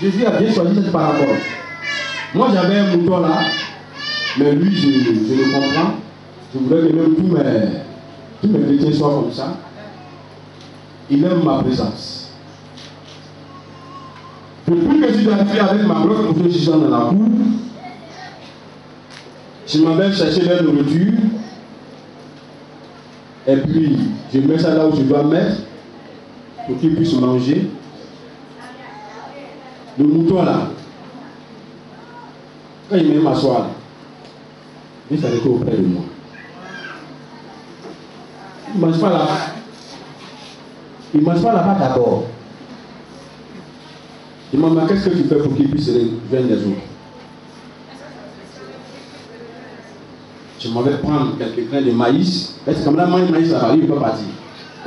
Jésus a bien choisi cette parabole. Moi j'avais un mouton là, mais lui je le comprends. Je voudrais que même tous mes chrétiens soient comme ça. Il aime ma présence. Depuis que je suis arrivé avec ma grosse moto dans la cour, je m'en vais chercher leur nourriture. Et puis, je mets ça là où je dois mettre pour qu'ils puissent manger. Le mouton là, quand il vient m'asseoir, il s'arrête auprès de moi. Il ne mange pas là-bas. Il ne mange pas là-bas d'abord. Il m'a dit, qu'est-ce que tu fais pour qu'il puisse rejoindre les autres? Je m'en vais prendre quelques grains de maïs. C'est comme là, moi, le maïs, ça va, il ne peut pas partir.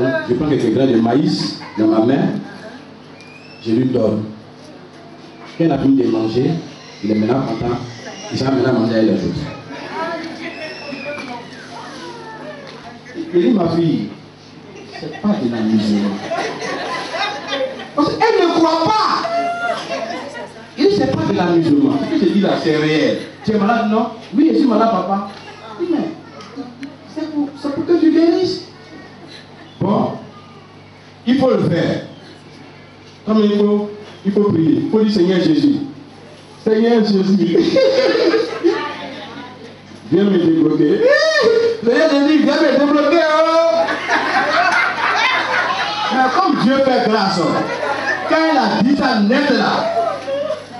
Donc, je prends quelques grains de maïs dans ma main. Je lui donne. Quand il a fini de manger, il est maintenant content. Il s'en maintenant manger avec les autres. Il dit, ma fille, c'est pas de la musulmane. Parce qu'elle ne croit pas. Il dit, c'est pas de la musulmane. Ce que je dis là, c'est réel. Tu es malade, non? Oui, je suis malade, papa. Il dit, mais c'est pour que tu guérisses. Bon, il faut le faire. Comme il faut prier. Il faut dire, Seigneur Jésus. Seigneur Jésus. Viens me débloquer. Seigneur Jésus, viens me débloquer. Oh. Mais comme Dieu fait grâce, quand elle a dit ça net là,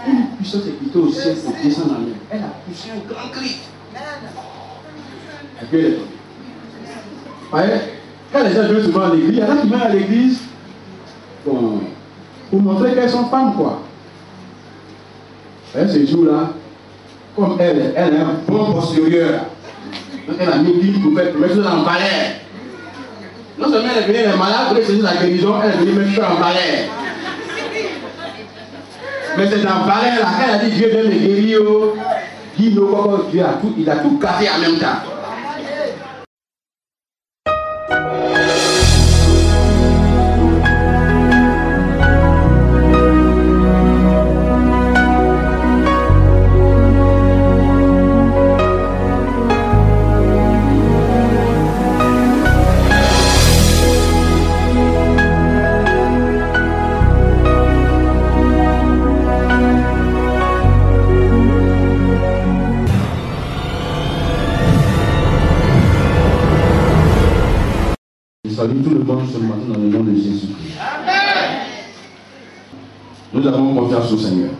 une puissance est quittée au ciel pour descendre en elle. Elle a poussé un grand cri. Et puis elle est tombée. Voyez, quand les gens viennent souvent à l'église, il y en a qui viennent à l'église pour montrer qu'elles sont femmes, quoi. Voyez, ce jour-là, comme elle a un bon postérieur, donc elle a mis 10 pour mettre ça en balai. Non seulement elle est venue, elle est malade, pour essayer la guérison, elle est venue mettre ça en balai. Mais c'est dans le balai là, quand elle a dit Dieu vient me guérir, Dieu il a tout cassé en même temps. Salue tout le monde ce matin dans le nom de Jésus-Christ. Nous avons confiance au Seigneur.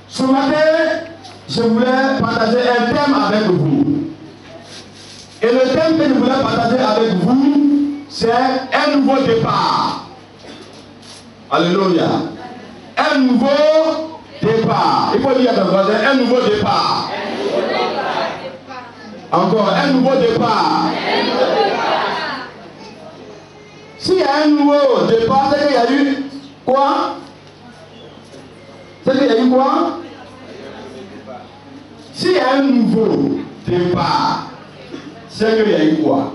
Ce matin, je voulais partager un thème avec vous. Et le thème que je voulais partager avec vous, c'est un nouveau départ. Alléluia. Un nouveau départ. Il faut dire à ton voisin, un nouveau départ. Encore, un nouveau départ. S'il y a un nouveau départ, c'est qu'il y a eu quoi? C'est qu'il y a eu quoi? S'il y a un nouveau départ, c'est qu'il y a eu quoi?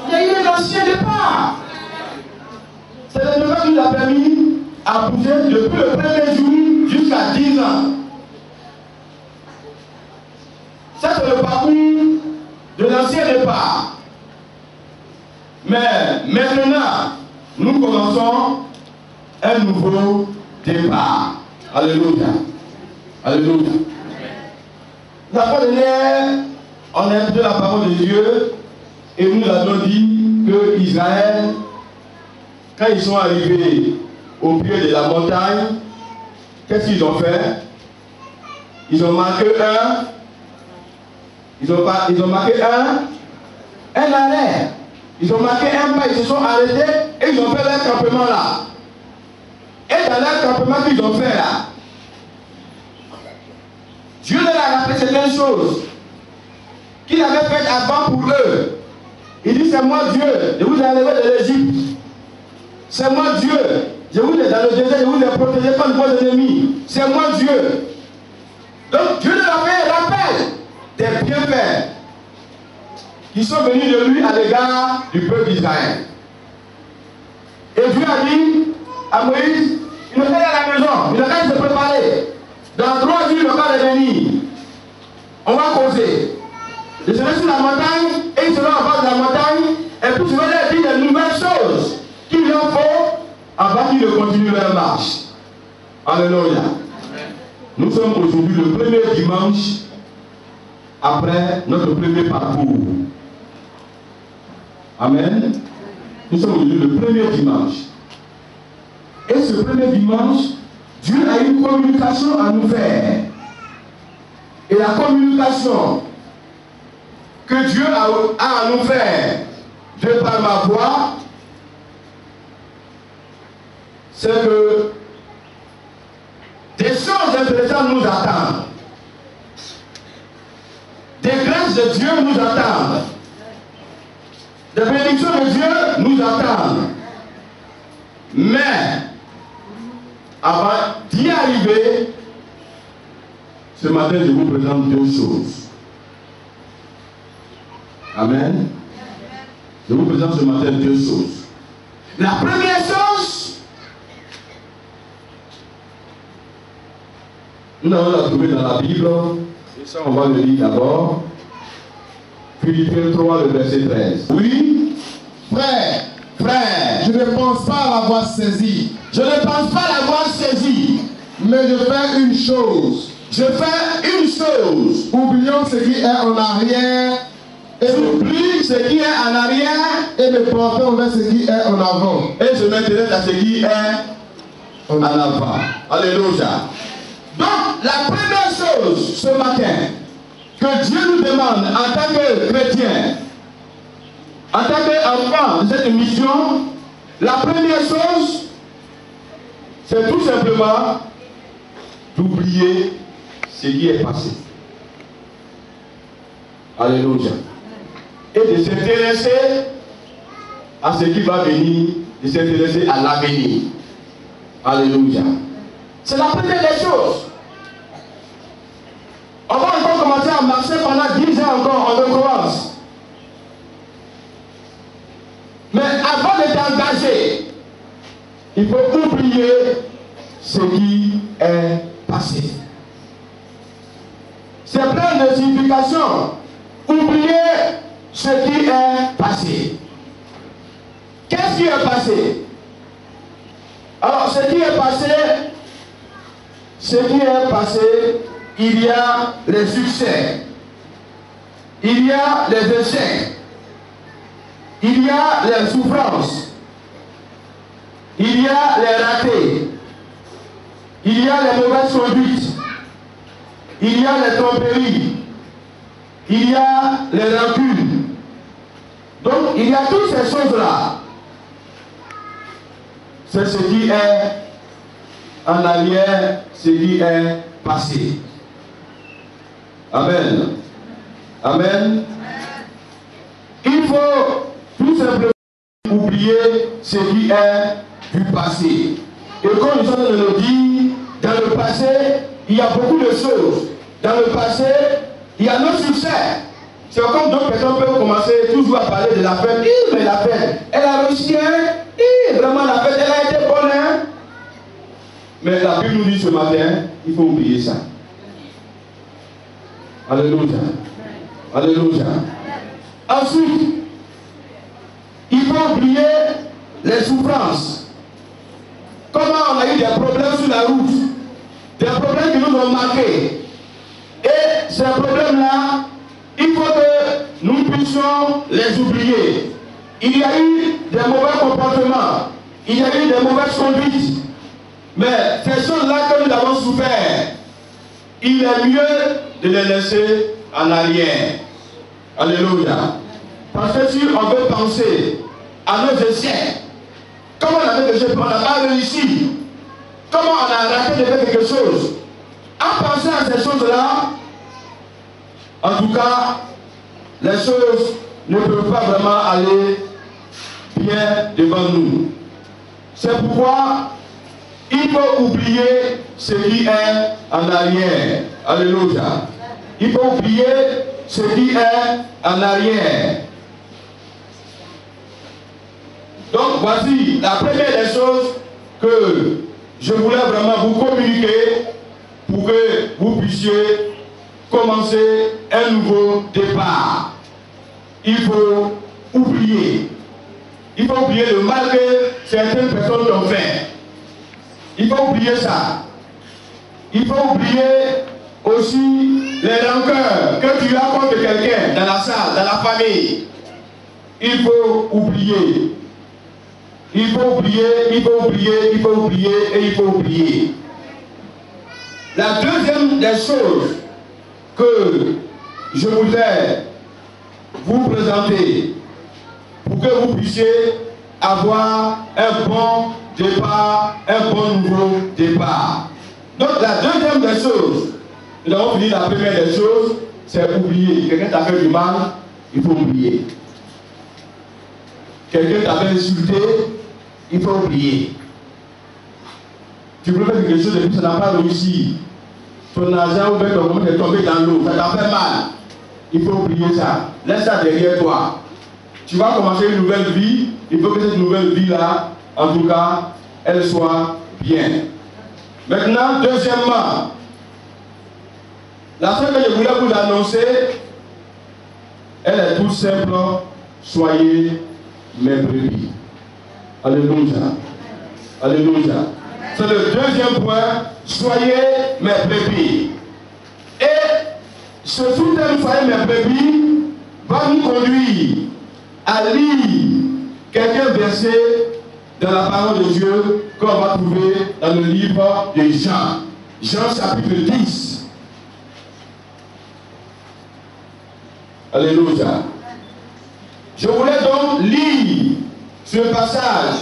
Il y a eu un ancien départ. C'est le départ qui nous a permis à pousser depuis le premier jour jusqu'à 10 ans. Ça, c'est le parcours de l'ancien départ. Mais maintenant, nous commençons un nouveau départ. Alléluia. Alléluia. La fois dernière, on a écouté la parole de Dieu et nous avons dit que Israël, quand ils sont arrivés au pied de la montagne, qu'est-ce qu'ils ont fait? Ils ont marqué un arrêt. Ils ont marqué un pas, ils se sont arrêtés et ils ont fait leur campement là. Et dans leur campement qu'ils ont fait là, Dieu leur a rappelé certaines choses qu'il avait faites avant pour eux. Il dit, c'est moi Dieu, je vous ai enlevé de l'Égypte. C'est moi Dieu, je vous ai dans le désert, je vous ai protégé contre vos ennemis. C'est moi Dieu. Donc Dieu leur a fait un rappel des bienfaits qui sont venus de lui à l'égard du peuple d'Israël. Et Dieu a dit à Moïse, il le frère est à la maison, il a qu'à se préparer. Dans 3 jours, il va revenir. On va causer. Je serai sur la montagne, et il sera en bas de la montagne, et puis je vais leur dire de nouvelles choses qu'il leur faut avant qu'ils ne continuent leur marche. Alléluia. Nous sommes aujourd'hui le premier dimanche après notre premier parcours. Amen. Nous sommes aujourd'hui le premier dimanche. Et ce premier dimanche, Dieu a une communication à nous faire. Et la communication que Dieu a à nous faire, de par ma voix, c'est que des choses intéressantes nous attendent. Des grâces de Dieu nous attendent. Des bénédictions de Dieu nous attendent. Mais, avant d'y arriver, ce matin, je vous présente 2 choses. Amen. Je vous présente ce matin 2 choses. La première chose, nous allons la trouver dans la Bible. Et ça, on va le lire d'abord. Philippiens 3, le verset 13. Oui, Frère, frère, je ne pense pas l'avoir saisi, je ne pense pas l'avoir saisi, mais je fais une chose. je fais une chose. Oublions ce qui est en arrière et J'oublie ce qui est en arrière me portons vers ce qui est en avant. et je m'intéresse à ce qui est en avant. Alléluia. Donc, la première chose ce matin que Dieu nous demande en tant que chrétien, en tant qu'enfant de cette mission, la première chose, c'est tout simplement d'oublier ce qui est passé. Alléluia. Et de s'intéresser à ce qui va venir, de s'intéresser à l'avenir. Alléluia. C'est la première des choses. On va encore commencer à marcher pendant 10 ans encore, on recommence. Mais avant de t'engager, il faut oublier ce qui est passé. C'est plein de signification. Oublier ce qui est passé. Qu'est-ce qui est passé? Alors, ce qui est passé, il y a les succès, il y a les échecs, il y a les souffrances, il y a les ratés, il y a les mauvaises conduites, il y a les tromperies, il y a les rancunes. Donc, il y a toutes ces choses-là. C'est ce qui est en arrière, ce qui est passé. Amen. Amen. Il faut tout simplement oublier ce qui est du passé. Et comme nous sommes de le dire, dans le passé, il y a beaucoup de choses. Dans le passé, il y a nos succès. C'est comme d'autres personnes peuvent commencer toujours à parler de la fête. Mais la fête, elle a réussi, hein? Vraiment, la fête, elle a été bonne, hein? Mais la Bible nous dit ce matin, il faut oublier ça. Alléluia. Alléluia. Ensuite, il faut oublier les souffrances. Comment on a eu des problèmes sur la route, des problèmes qui nous ont marqués. Et ces problèmes-là, il faut que nous puissions les oublier. Il y a eu des mauvais comportements, il y a eu des mauvaises conduites. Mais ces choses-là que nous avons souffert, il est mieux de les laisser en arrière. Alléluia. Parce que si on veut penser à nos échecs, comment on a fait quelque chose, on n'a pas réussi, comment on a raté de faire quelque chose, en pensant à ces choses-là, en tout cas, les choses ne peuvent pas vraiment aller bien devant nous. C'est pourquoi il faut oublier ce qui est en arrière. Alléluia. Il faut oublier ce qui est en arrière. Donc voici la première des choses que je voulais vraiment vous communiquer pour que vous puissiez commencer un nouveau départ. Il faut oublier. Il faut oublier le mal que certaines personnes ont fait. Il faut oublier ça. Il faut oublier aussi les rancœurs que tu as contre quelqu'un dans la salle, dans la famille. Il faut oublier. Il faut oublier, il faut oublier, il faut oublier et il faut oublier. La deuxième des choses que je voudrais vous présenter pour que vous puissiez avoir un bon départ, un bon nouveau départ. Donc la deuxième des choses, nous avons fini la première des choses, c'est oublier. Quelqu'un t'a fait du mal, il faut oublier. Quelqu'un t'avait insulté, il faut oublier. Tu voulais faire quelque chose et puis ça n'a pas réussi. Ton argent ou bien ton compte est tombé dans l'eau, ça t'a fait mal. Il faut oublier ça. Laisse ça derrière toi. Tu vas commencer une nouvelle vie. Il faut que cette nouvelle vie-là, en tout cas, elle soit bien. Maintenant, deuxièmement, la chose que je voulais vous annoncer, elle est toute simple. Soyez mes brebis. Alléluia. Alléluia. C'est le deuxième point. Soyez mes brebis. Et ce sous-thème, soyez mes brebis, va nous conduire à lire quelques versets dans la parole de Dieu qu'on va trouver dans le livre de Jean. Jean chapitre 10. Alléluia. Je voulais donc lire ce passage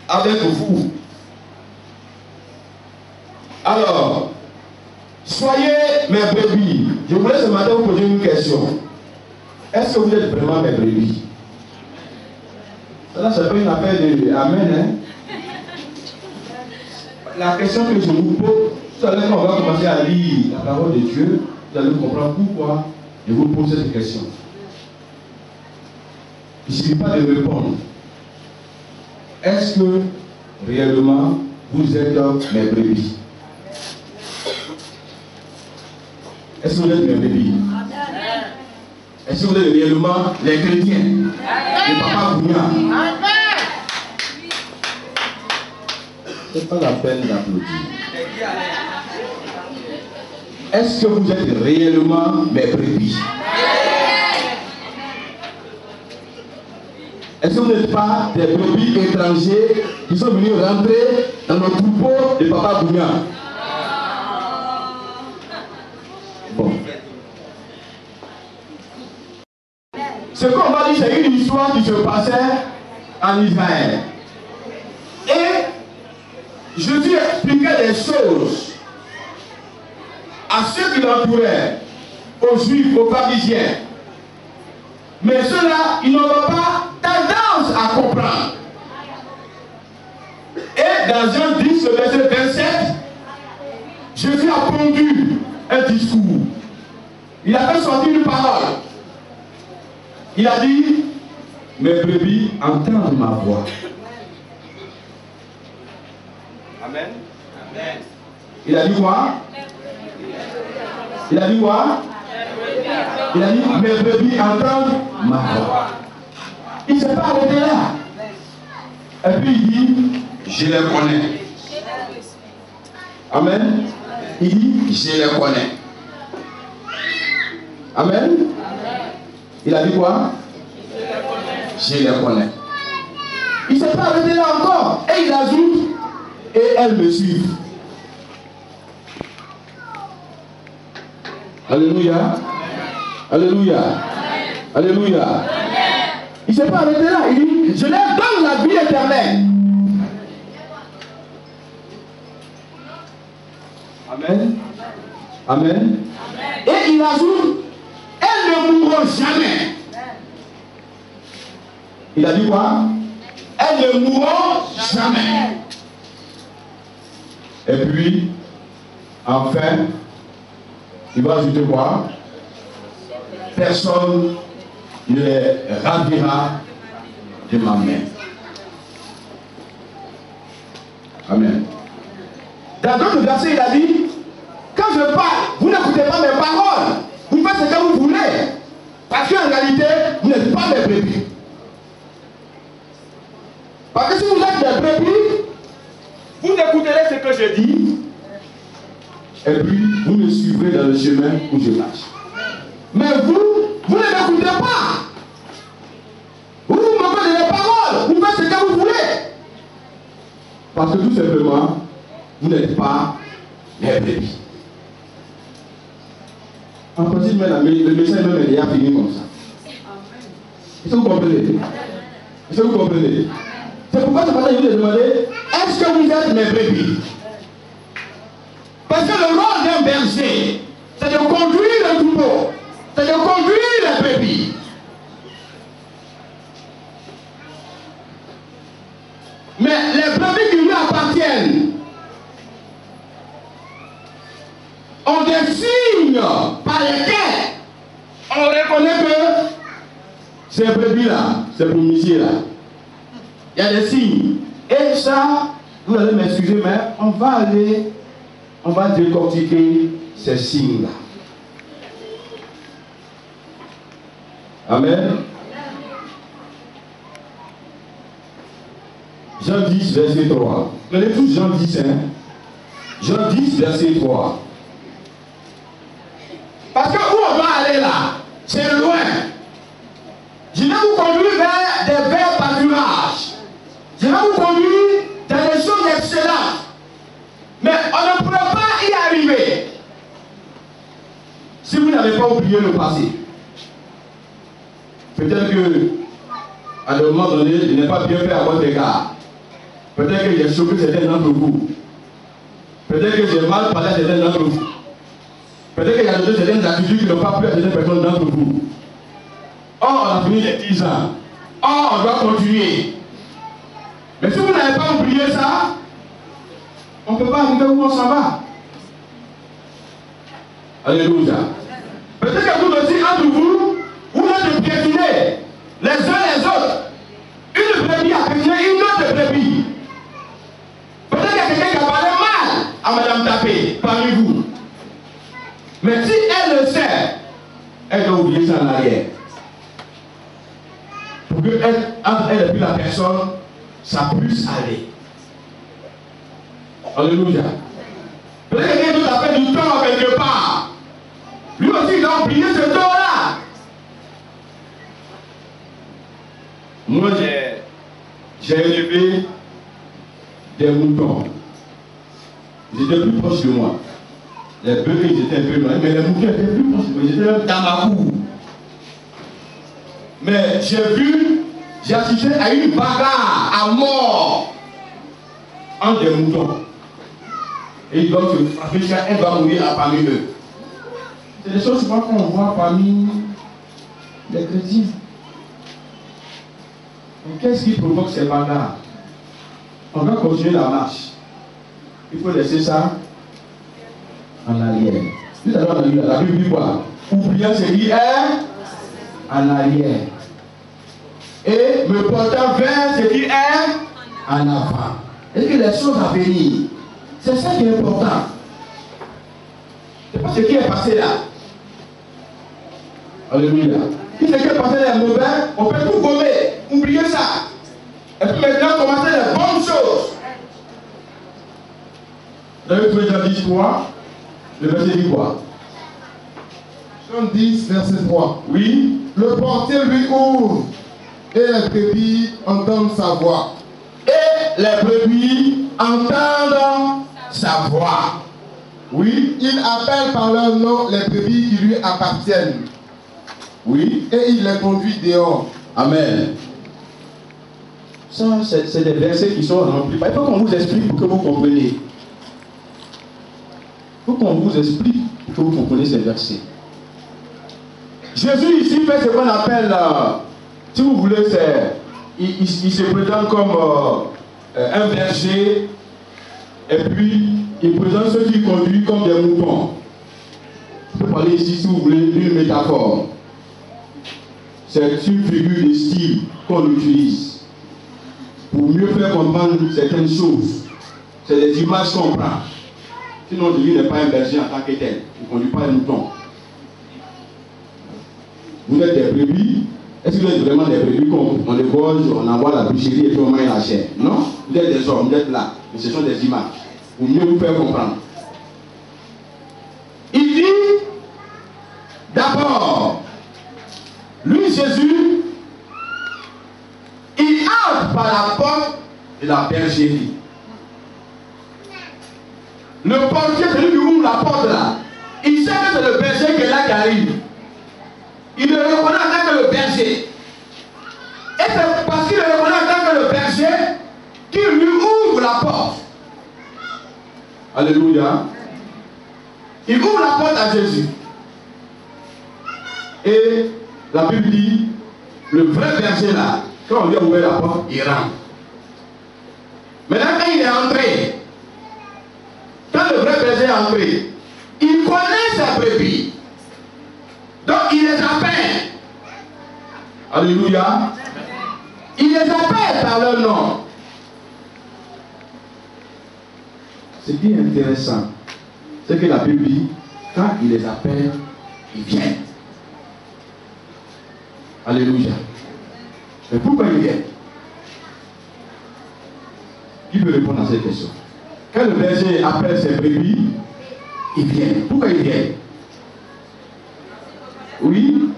avec vous. Alors, soyez mes brebis. Je voulais ce matin vous poser une question. Est-ce que vous êtes vraiment mes brebis? Ça, c'est pas une affaire de Amen. Hein? La question que je vous pose, tout à l'heure, quand on va commencer à lire la parole de Dieu, vous allez comprendre pourquoi je vous pose cette question. Il ne suffit pas de répondre. Est-ce que réellement vous êtes mes brebis? Est-ce que vous êtes mes brebis? Est-ce que vous êtes réellement les chrétiens? Les papas Bougnat? Ce n'est pas la peine d'applaudir. Est-ce que vous êtes réellement mes brebis? Est-ce que vous n'êtes pas des brebis étrangers qui sont venus rentrer dans nos troupeaux de Papa Bougnat? Bon. Ce qu'on va dire, c'est une histoire qui se passait en Israël. Et Jésus expliquait des choses à ceux qui l'entouraient, aux Juifs, aux pharisiens. Mais ceux-là, ils n'ont pas tendance à comprendre. Et dans Jean 10, le verset 27, Jésus a pondu un discours. Il a fait sortir une parole. Il a dit, mes brebis entendent ma voix. Amen. Amen. Il a dit quoi? Il a dit quoi? Il a dit, mes brebis entendent ma voix. Il ne s'est pas arrêté là. Et puis il dit, je les connais. Amen. Il dit, je les connais. Amen. Il a dit quoi? Je les connais. Il ne s'est pas arrêté là encore. Et il ajoute, et elles me suivent. Alléluia. Alléluia. Alléluia. Il ne s'est pas arrêté là. Il dit, je leur donne la vie éternelle. Amen. Amen. Et il ajoute, elles ne mourront jamais. Il a dit quoi? Elles ne mourront jamais. Et puis, enfin, il va ajouter quoi? Personne ne les ravira de ma main. Amen. Dans d'autres versets, il a dit, quand je parle, vous n'écoutez pas mes paroles. Vous faites ce que vous voulez. Parce qu'en réalité, vous n'êtes pas mes brebis. Parce que si vous êtes des brebis, vous écouterez ce que je dis. Et puis, vous me suivrez dans le chemin où je marche. Mais vous ne m'écoutez pas. Vous me moquez de mes paroles. Vous faites ce que vous voulez. Parce que tout simplement, vous n'êtes pas mes brebis. En principe, le message même est déjà fini comme ça. Est-ce que vous comprenez? Est-ce que vous comprenez? C'est pourquoi ce matin, je vous ai demandé, est-ce que vous êtes mes brebis? Parce que le rôle d'un berger, c'est de conduire le troupeau, c'est de conduire les brebis. Mais les brebis qui lui appartiennent ont des signes par lesquels on reconnaît que ces brebis-là, ces brebis-là, il y a des signes. Et ça, vous allez m'excuser, mais on va décortiquer ces signes-là. Amen. Jean 10, verset 3. Vous connaissez tous Jean 10, hein? Jean 10, verset 3. Parce que où on va aller là, c'est loin. Je vais vous conduire vers des verts pâturages. Je vais vous conduire dans des choses excellentes. Mais on ne pourra pas y arriver si vous n'avez pas oublié le passé. Peut-être que, à un moment donné, je n'ai pas bien fait à votre égard. Peut-être que j'ai choqué certains d'entre vous. Peut-être que j'ai mal parlé à certains d'entre vous. Peut-être qu'il y a certaines attitudes qui n'ont pas plu à certaines personnes d'entre vous. Or, on a fini les 10 ans. Or, on doit continuer. Mais si vous n'avez pas oublié ça, on ne peut pas arriver où on s'en va. Alléluia. Peut-être que vous aussi, entre vous, vous êtes piétinés les uns les autres. Une brebis a piétiné une autre brebis. Peut-être qu'il y a quelqu'un qui a parlé mal à Madame Tapé parmi vous. Mais si elle le sait, elle doit oublier ça en arrière. Pour que entre elle et puis la personne, ça puisse aller. Alléluia. Peut-être que quelqu'un d'autre a fait du tort quelque part. Lui aussi, il a oublié ce tort-là. Moi, j'ai élevé des moutons. Ils étaient plus proches de moi. Les bœufs, ils étaient un peu loin, mais les moutons étaient plus proches de moi. Ils étaient dans ma cour. Mais j'ai assisté à une bagarre à mort entre des moutons. Et ils doivent se frapper, elle va mourir parmi eux. C'est des choses souvent qu'on voit parmi les chrétiens. Mais qu'est-ce qui provoque ces bagarres? On va continuer la marche. Il faut laisser ça en arrière. Tout à l'heure, la Bible dit quoi? Oubliant ce qui est en arrière. Et me portant vers ce qui est en avant. Est-ce que les choses à venir? C'est ça qui est important. C'est pas ce qui est passé là. Alléluia. Si ce qui est passé là est mauvais, on peut tout gommer. Oubliez ça. Et puis maintenant, commencer les bonnes choses. Vous avez trouvé Jean 10, 3. Le verset dit quoi? Jean 10, verset 3. Oui. Le portier lui ouvre et les brebis entendent sa voix. Et les brebis entendent sa voix. Oui. Il appelle par leur nom les brebis qui lui appartiennent. Oui. Et il les conduit dehors. Amen. Ça, c'est des versets qui sont remplis. Il faut qu'on vous explique pour que vous compreniez. Il faut qu'on vous explique pour que vous compreniez ces versets. Jésus ici fait ce qu'on appelle, si vous voulez, il se présente comme un berger, et puis il présente ceux qui conduisent comme des moutons. Je peux parler ici, si vous voulez, d'une métaphore. C'est une figure de style qu'on utilise pour mieux faire comprendre certaines choses. C'est des images qu'on prend. Sinon, lui n'est pas un berger en tant que tel. Il ne conduit pas un mouton. Vous êtes des brebis. Est-ce que vous êtes vraiment des brebis qu'on dégorge, on envoie la boucherie et puis on mange la chair? Non, vous êtes des hommes, vous êtes là. Mais ce sont des images. Pour mieux vous faire comprendre. Il dit, d'abord, lui Jésus, il entre par la porte de la bergerie. Le portier, celui qui ouvre la porte là, il sait que c'est le berger qui est là qui arrive. Il le reconnaît en tant que le berger. Et c'est parce qu'il le reconnaît en tant que le berger qu'il lui ouvre la porte. Alléluia. Il ouvre la porte à Jésus. Et la Bible dit, le vrai berger là, quand on lui a ouvert la porte, il rentre. Maintenant, quand il est entré, quand le vrai berger est entré, il connaît ses brebis. Donc il les appelle. Alléluia. Il les appelle par leur nom. Ce qui est intéressant, c'est que la Bible dit, quand il les appelle, ils viennent. Alléluia. Mais pourquoi ils viennent? Qui peut répondre à cette question? Quand le berger appelle ses brebis, ils viennent. Pourquoi ils viennent? Oui.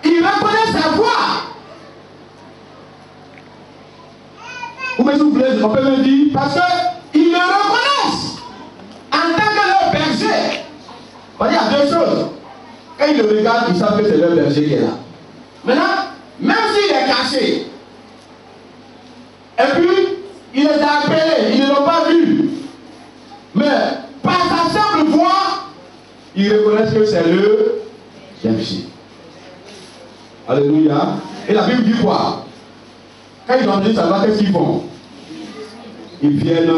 Il reconnaît sa voix. Ou mais vous voulez, on peut me dire, parce qu'ils le reconnaissent en tant que leur berger. Il y a deux choses. Quand ils le regardent, ils savent que c'est leur berger qui est là. Maintenant, même s'il est caché, et puis il les a appelés, ils ne l'ont pas vu. Mais par sa simple voix, ils reconnaissent que c'est le berger. Alléluia. Et la Bible dit quoi? Quand ils ont entendu sa voix, qu'est-ce qu'ils font? Ils viennent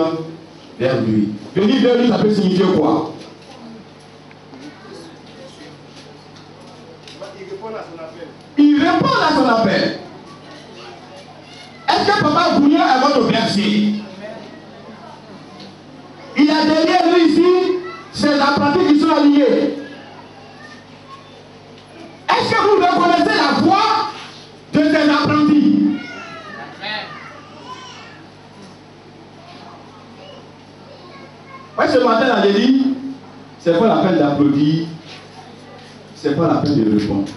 vers lui. Venir vers lui, ça peut signifier quoi? Il répond à son appel. Est-ce que Papa Bouillon est votre berger? Il a derrière lui ici ses apprentis qui sont alignés. Est-ce que vous reconnaissez la voix de ses apprentis? Ouais, ce matin, là, j'ai dit, c'est pas la peine d'applaudir, c'est pas la peine de répondre.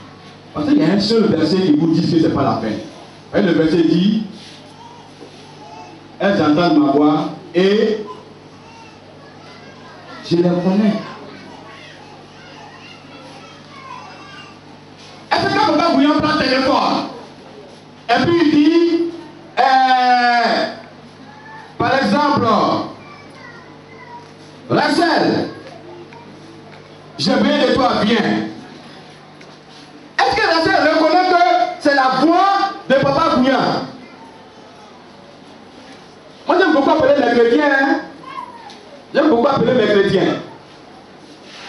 Parce qu'il y a un seul verset qui vous dit que c'est pas la peine. Et le verset dit, elles entendent ma voix et je les connais. Est-ce que quand Papa Bouillon prend le téléphone et puis il dit, par exemple, Rachel, j'ai besoin de toi, viens. Est-ce que Rachel reconnaît que c'est la voix de Papa Bouillon? Moi j'aime beaucoup appeler les chrétiens. Hein? J'aime beaucoup appeler les chrétiens.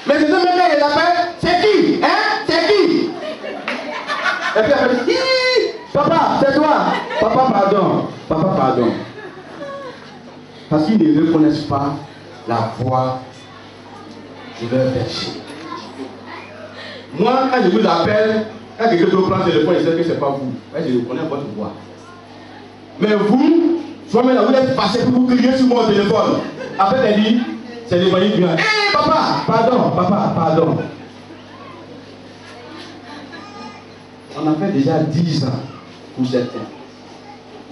Mais c'est ce même là, il appelle, c'est qui? Hein? C'est qui? Et puis elle dit, papa, c'est toi. Papa, pardon. Papa, pardon. Parce qu'ils ne reconnaissent pas la voix de leur berger. Moi, quand je vous appelle, quand quelqu'un d'autre prend le téléphone, il sait que ce n'est pas vous. Je reconnais votre voix. Mais vous, là, vous êtes passé pour vous crier sur mon téléphone. Après, elle dit, c'est l'évangile bien. Hé, papa, pardon, papa, pardon. On a fait déjà 10 ans pour certains.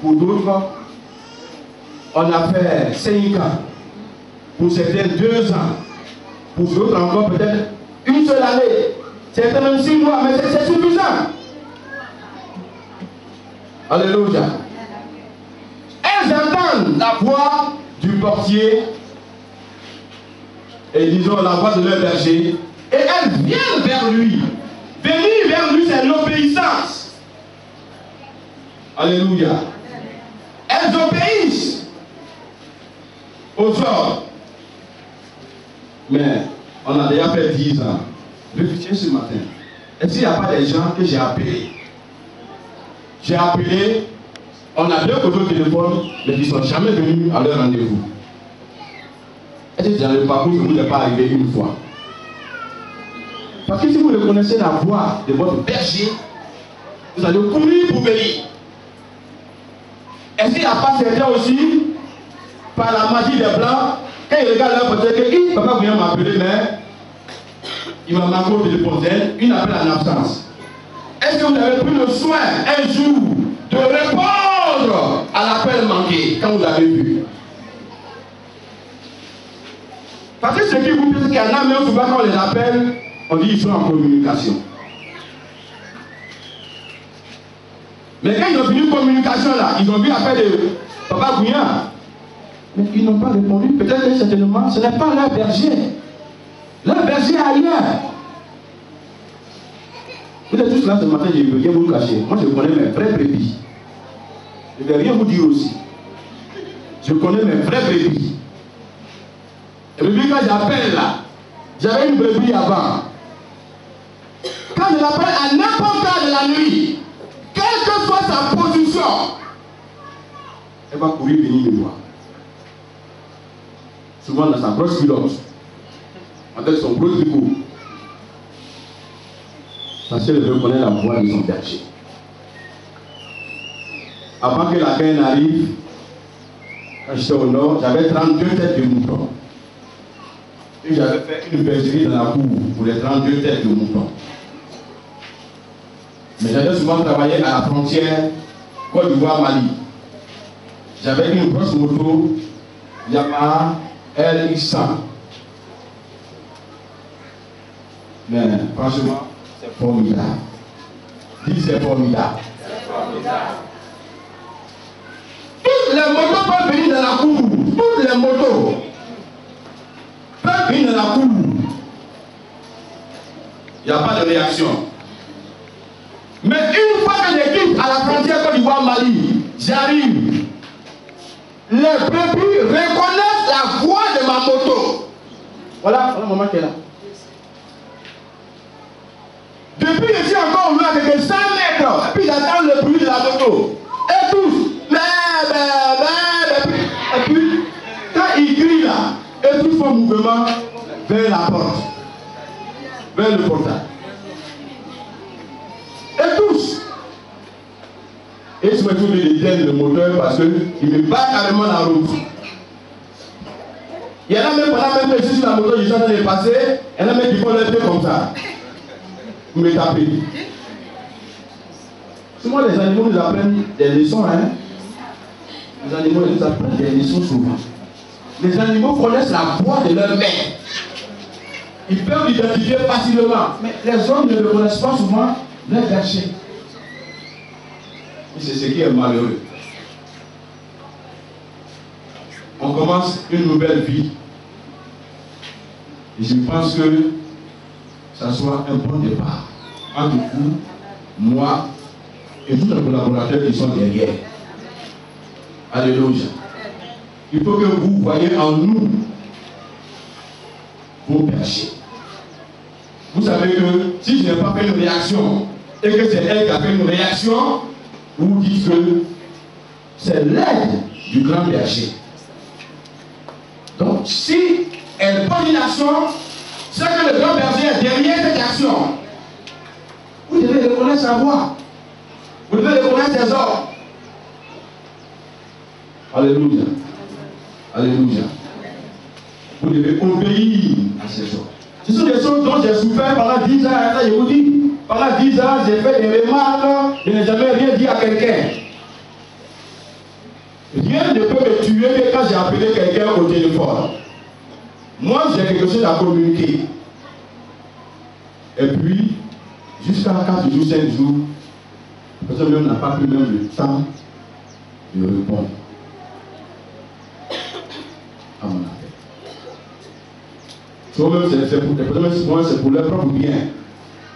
Pour d'autres, on a fait 5 ans. Pour certains, 2 ans. Pour d'autres encore, peut-être une seule année. Certains même 6 mois, mais c'est suffisant. Alléluia. Elles entendent la voix du portier et disons la voix de leur berger et elles viennent vers lui. Venir vers lui, c'est l'obéissance. Alléluia. Elles obéissent aux ordres. Mais on a déjà fait 10 ans. Réfléchissez ce matin. Est-ce qu'il n'y a pas des gens que j'ai appelés? J'ai appelé, on a 2 côtés au téléphone, mais ils ne sont jamais venus à leur rendez-vous. Est-ce que dans le parcours, vous n'êtes pas arrivé une fois? Parce que si vous reconnaissez la voix de votre berger, vous allez courir pour bénir. Est-ce qu'il n'y a pas certains aussi, par la magie des blancs, quand ils regardent leur côté, que papa vient m'appeler, mais il m'a manqué au téléphone, une appel en absence. Est-ce que vous avez pris le soin un jour de répondre à l'appel manqué quand vous l'avez vu? Parce que ce qui vous dit, c'est qu'il y en a même souvent quand on les appelle, on dit qu'ils sont en communication. Mais quand ils ont fini une communication là, ils ont vu l'appel de Papa Gouyan. Mais ils n'ont pas répondu. Peut-être que certainement, ce n'est pas leur berger. Leur berger est ailleurs. Vous êtes tous là ce matin, je ne veux rien vous cacher. Moi, je connais mes vraies brebis. Je ne vais rien vous dire aussi. Je connais mes vraies brebis. Et puis quand j'appelle là, j'avais une brebis avant. Quand je l'appelle à n'importe quelle heure de la nuit, quelle que soit sa position, elle va courir venir me voir. Souvent dans sa grosse culotte, avec son gros tricot. Parce qu'elle reconnaît la voix de son berger. Avant que la gaine arrive, quand j'étais au nord, j'avais 32 têtes de moutons. Et j'avais fait une bergerie dans la cour pour les 32 têtes de moutons. Mais j'avais souvent travaillé à la frontière Côte d'Ivoire-Mali. J'avais une grosse moto Yamaha LX100. Mais franchement, c'est formidable. Dis c'est formidable. Toutes les motos peuvent venir dans la cour. Toutes les motos peuvent venir dans la cour. Il n'y a pas de réaction. Mais une fois que j'équipe à la frontière Côte d'Ivoire-Mali, j'arrive. Les brebis reconnaissent la voix de ma moto. Voilà maman qui est là. Depuis je suis encore loin avec 100 mètres, puis j'attends le bruit de la moto. Et tous, et puis, quand ils crient là, et tous font mouvement vers la porte, vers le portail. Et tous. Et je me trouve les ailes de moteur parce qu'ils me battent carrément la route. Il y en a même pendant même que je suis sur la moto, je suis en train de passer, il y en a même qui font les pieds comme ça. Vous me tapez. Souvent les animaux nous apprennent des leçons, hein. Les animaux nous apprennent des leçons souvent. Les animaux connaissent la voix de leur maître. Ils peuvent l'identifier facilement. Mais les hommes ne le connaissent pas souvent leur berger. C'est ce qui est malheureux. On commence une nouvelle vie. Et je pense que ça soit un bon départ entre vous, moi et tous les collaborateurs qui sont derrière. Alléluia. Il faut que vous voyez en nous vos bergers. Vous savez que si je n'ai pas fait une réaction et que c'est elle qui a fait une réaction, vous dites que c'est l'aide du grand berger. Donc, si elle pose une action, c'est que le grand berger est derrière cette action. Vous devez reconnaître sa voix. Vous devez reconnaître ses ordres. Alléluia. Alléluia. Vous devez obéir à ces ordres. Ce sont des choses dont j'ai souffert pendant 10 ans. Je vous dis, pendant 10 ans, j'ai fait des remarques. Je n'ai jamais rien dit à quelqu'un. Rien ne peut me tuer que quand j'ai appelé quelqu'un au téléphone. Moi, j'ai quelque chose à communiquer. Et puis, jusqu'à 4 jours, 5 jours, la personne même n'a pas pris même le temps de répondre à mon appel. Souvent, c'est pour leur propre bien.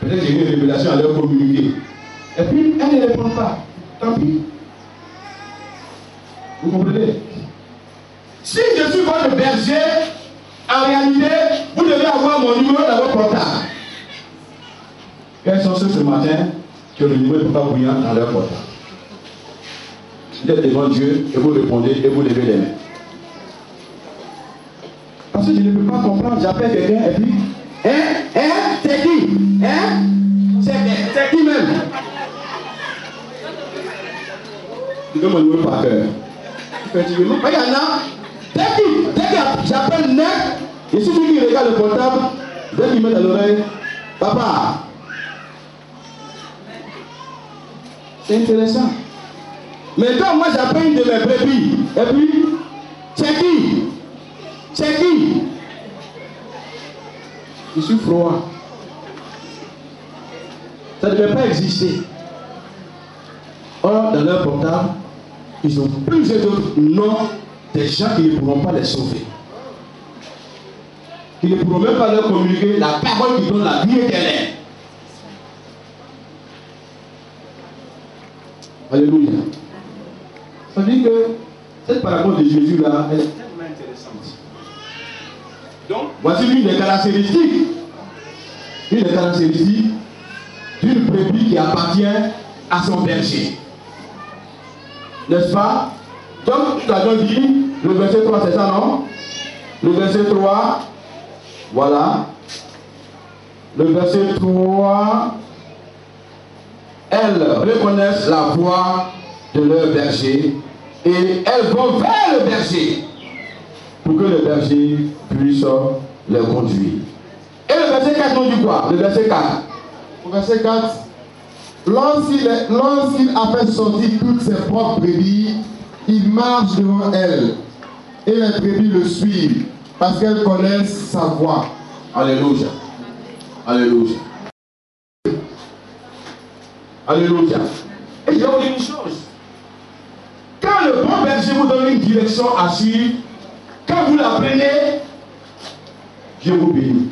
Peut-être qu'il y a une révélation à leur communiquer. Et puis, elle ne répond pas. Tant pis. Vous comprenez? Si je suis votre berger, en réalité, vous devez avoir mon numéro dans votre portable. Quels sont ceux ce matin qui ont le numéro de Papa Gouyan dans leur portable? Vous êtes devant Dieu et vous répondez et vous levez les mains. Parce que je ne peux pas comprendre, j'appelle quelqu'un et puis, c'est qui? C'est qui même? Je donne mon numéro par cœur. Effectivement, il y en a, dès que j'appelle net, il suffit qu'il regarde le portable, dès qu'il met dans l'oreille, papa. C'est intéressant. Maintenant, moi j'appelle une de mes brebis, et puis, c'est qui? C'est qui? Je suis froid. Ça ne devait pas exister. Or, dans leur portable, ils ont plusieurs autres noms des gens qui ne pourront pas les sauver. Qui ne pourront même pas leur communiquer la parole qui donne la vie éternelle. Alléluia. Ça veut dire que cette parabole de Jésus-là, elle est tellement intéressante. Donc, voici l'une des caractéristiques. Une des caractéristiques d'une brebis qui appartient à son berger. N'est-ce pas? Donc, nous avons dit, le verset 3, c'est ça, non? Le verset 3, voilà. Le verset 3, elles reconnaissent la voix de leur berger et elles vont vers le berger pour que le berger puisse les conduire. Et le verset 4 nous dit quoi? Le verset 4. Au verset 4, lorsqu'il a fait sortir toutes ses propres brebis, il marche devant elles et les brebis le suivent parce qu'elles connaissent sa voix. Alléluia. Alléluia. Alléluia. Et je vais vous dire une chose. Quand le bon berger vous donne une direction à suivre, quand vous la prenez, Dieu vous bénit.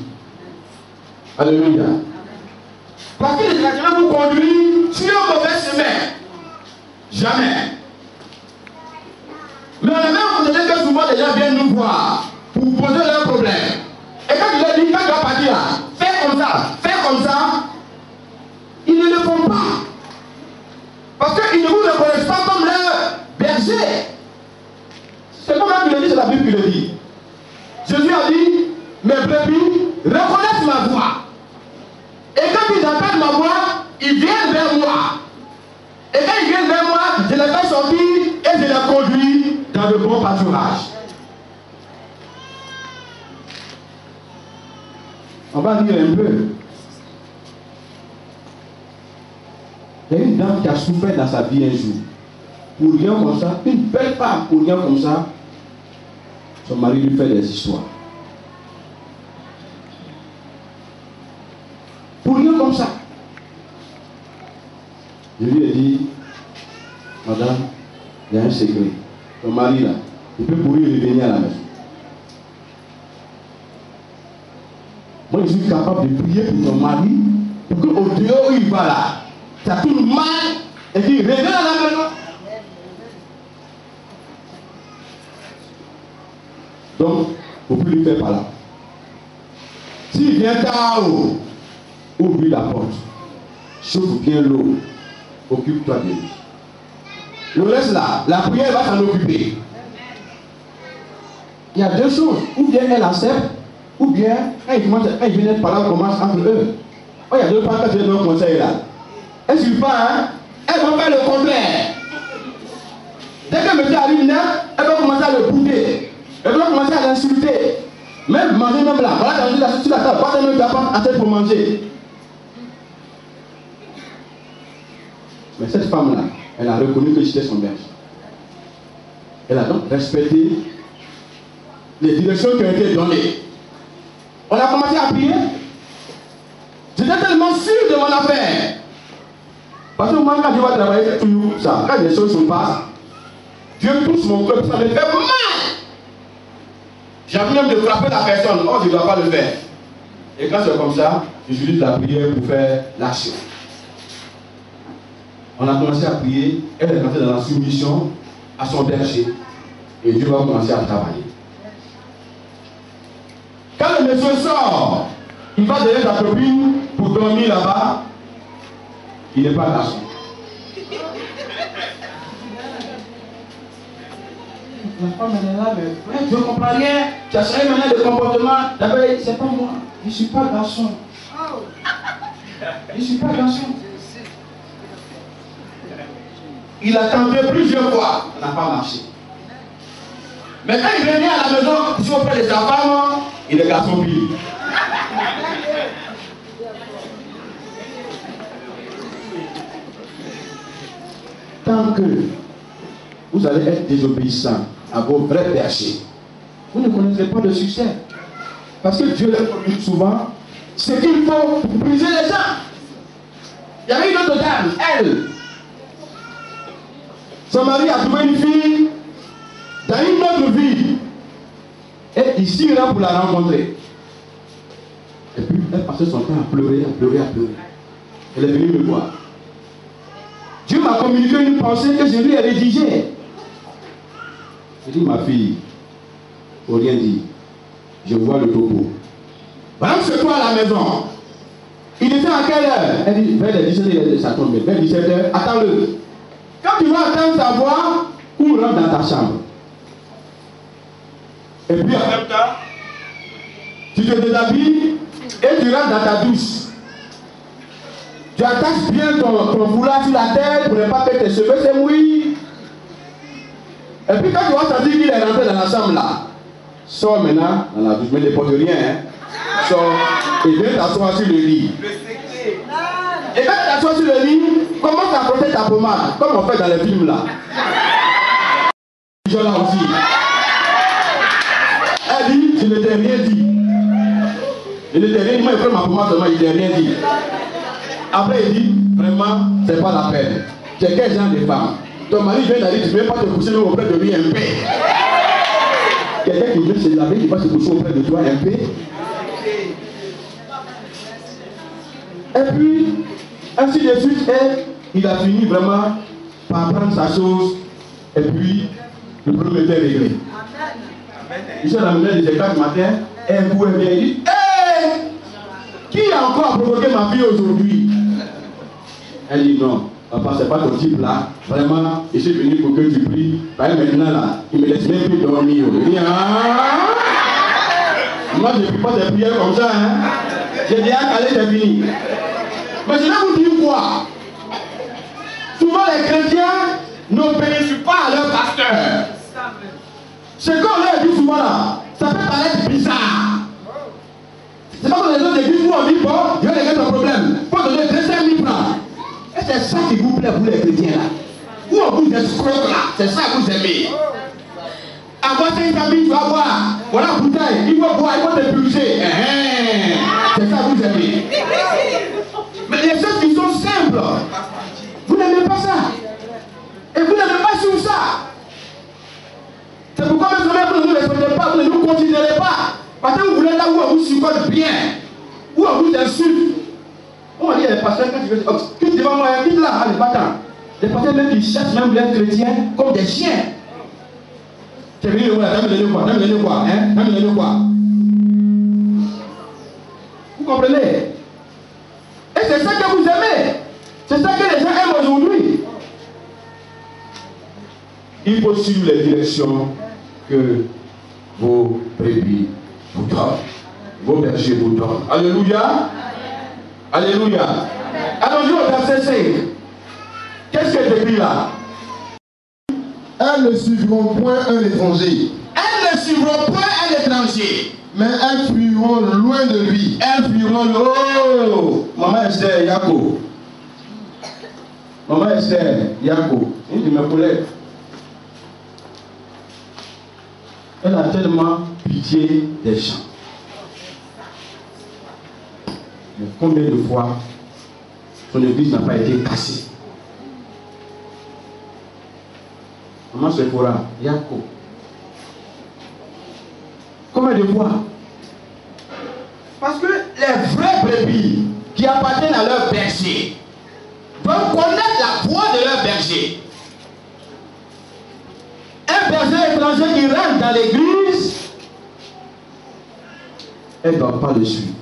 Alléluia. Parce que le chrétien vous conduit sur un mauvais chemin. Jamais. Mais on a même constaté que souvent les gens viennent nous voir pour poser leurs problèmes. Et quand il leur dit, quand tu vas partir là, fais comme ça, ils ne le font pas. Parce qu'ils ne vous reconnaissent pas comme leur berger. C'est pas moi qui le dis, c'est la Bible qui le dit. Jésus a dit, mes brebis reconnaissent ma voix. Et quand ils entendent ma voix, ils viennent vers moi. Et quand ils viennent vers moi, je les fais sortir et je les conduis dans de bons pâturages. On va lire un peu. Il y a une dame qui a souffert dans sa vie un jour. Pour rien comme ça, une belle femme, pour rien comme ça, son mari lui fait des histoires. Pour rien comme ça. Je lui ai dit, madame, il y a un secret. Ton mari là, il peut courir et revenir à la maison. Moi, je suis capable de prier pour ton mari, pour qu'au dehors où il va là, ça tourne mal et qu'il revienne à la maison. Donc, il ne faut plus lui faire par là. S'il vient tard, ouvre la porte. Chauffe bien l'eau. Occupe-toi de lui. Le reste là, la prière va s'en occuper. Il y a deux choses. Ou bien elle accepte, ou bien quand il vient par là, on commence entre eux. Oh, il y a deux fois que je donne un conseil là. Elle ne suit pas, hein? Elle va faire le contraire. Dès que monsieur arrive neuf, elle va commencer à le bouder. Elle va commencer à l'insulter. Même manger même là. Voilà, dans la sur la table, pas de même à tête pour manger. Mais cette femme-là, elle a reconnu que j'étais son berger. Elle a donc respecté les directions qui ont été données. On a commencé à prier. J'étais tellement sûr de mon affaire. Parce que moi, quand je vais travailler, c'est toujours ça. Quand les choses se passent, Dieu touche mon cœur, ça me fait mal. J'ai envie même de frapper la personne. Oh, je ne dois pas le faire. Et quand c'est comme ça, j'utilise la prière pour faire l'action. On a commencé à prier, elle est rentrée dans la soumission à son berger. Et Dieu va commencer à travailler. Quand le monsieur sort, il va donner sa copine pour dormir là-bas. Il n'est pas garçon. La femme elle est là, mais ouais, je ne comprends rien. Tu as changé maintenant de comportement. D'abord, c'est pas moi. Je ne suis pas garçon. Je ne suis pas garçon. Il a tenté plusieurs fois. Ça n'a pas marché. Mais quand il revient à la maison, si on fait de sa femme, il est garçon pire. Tant que vous allez être désobéissant à vos vrais bergers, vous ne connaîtrez pas de succès. Parce que Dieu leur communique souvent ce qu'il faut pour briser les gens. Il y avait une autre dame, elle. Son mari a trouvé une fille dans une autre ville. Et ici, il est là pour la rencontrer. Et puis, elle passait son temps à pleurer, à pleurer, à pleurer. Elle est venue me voir. Dieu m'a communiqué une pensée que je lui ai rédigée. Je dis, ma fille, il ne faut rien dire. Je vois le topo. Madame, c'est toi à la maison. Il était à quelle heure? Elle dit, vers les 17h, ça tombe. Vers 17h, attends-le. Quand tu vas attendre sa voix, cours rentre dans ta chambre. Et puis en même temps, tu te déshabilles et tu rentres dans ta douche. Tu attaches bien ton foulard sur la tête pour ne pas que tes cheveux se mouillent. Et puis quand tu vas sentir qu'il est rentré dans la chambre là, sors maintenant dans la douche, mais ne porte rien. Hein. Sors et viens t'asseoir sur le lit. Et quand tu t'assois sur le lit, commence à frotter ta pommade, comme on fait dans les films là. Là aussi. Elle dit, je ne t'ai rien dit. Je ne t'ai rien dit, moi je prends ma pommade seulement, il ne t'ai rien dit. Après il dit, vraiment, c'est pas la peine. Tu es quel genre de femme? Ton mari vient d'aller, tu ne veux pas te coucher auprès de lui un peu. Quelqu'un qui veut se laver, il va se coucher auprès de toi un peu. Et puis, ainsi de suite, il a fini vraiment par prendre sa chose. Et puis, le problème était réglé. Il s'est ramené les 4 du matin, et un coup, elle vient et dit, hé, qui a encore provoqué ma fille aujourd'hui? Elle dit non, papa, c'est pas ton type là. Vraiment, je suis venu pour que tu pries. Maintenant là, il me laisse même plus dormir. Il dit, ah, moi je ne prie pas des prières comme ça. Hein. J'ai déjà calé, c'est fini. Mais je vais vous dire quoi? Souvent les chrétiens n'obéissent pas à leur pasteur. Ce qu'on leur dit souvent là, ça peut paraître bizarre. C'est pas comme les autres églises où on dit bon, je vais régler ton problème. Pour donner 25 000 francs. Et c'est ça qui vous plaît, vous les chrétiens là. Où on vous escroque là, c'est ça que vous aimez. Avoir 5 familles, tu vas voir. Voilà bouteille, il va boire, il va te pulser. C'est ça que vous aimez. Mais les choses qui sont simples, vous n'aimez pas ça. Et vous n'aimez pas sur ça. C'est pourquoi même vous ne nous respectez pas, vous ne nous considérez pas. Parce que vous voulez là où on vous supporte bien, où on vous insulte. On va dire les pasteurs, quand tu veux, quitte devant moi, quitte là, allez, pas-t'en. Les pasteurs même qui cherchent même les chrétiens comme des chiens. C'est venu, t'as me donné quoi, t'as me donné quoi, hein, t'as me donné quoi. Vous comprenez? Et c'est ça que vous aimez. C'est ça que les gens aiment aujourd'hui. Il faut suivre les directions que vos brebis vous donnent, vos bergers vous donnent. Alléluia. Alléluia. Allons-y au verset 5. Qu'est-ce que j'écris là? Elles ne suivront point un étranger. Elles ne suivront point un étranger. Mais elles fuiront loin de lui. Elles fuiront loin. Oh, Maman Esther Yako. Maman Esther Yako, une de mes collègues. Elle a tellement pitié des gens. Mais combien de fois son église n'a pas été cassée? Maman Sephora, Yako. Combien de fois? Parce que les vrais brebis qui appartiennent à leur berger doivent connaître la voix de leur berger. Un berger étranger qui rentre dans l'église, elle ne doit pas le suivre.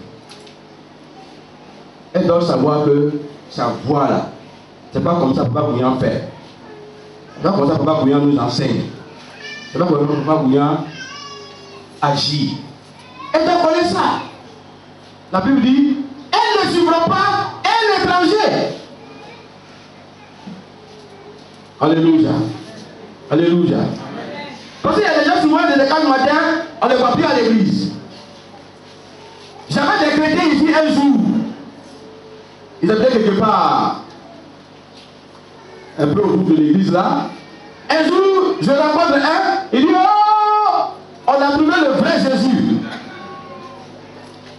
Elle doit savoir que sa voix là, c'est pas comme ça Papa Bouillant fait. C'est pas comme ça Papa Bouillant nous enseigne. C'est là que le papa Bouya agit. Et donc, on connaît ça. La Bible dit, elle ne suivra pas un étranger. Alléluia. Alléluia. Parce qu'il y a des gens souvent, dès les 4 matin, on ne les voit plus à l'église. J'avais des chrétiens ici un jour. Ils étaient quelque part, un peu au bout de l'église là. Un jour, je rencontre un, il dit, oh, on a trouvé le vrai Jésus.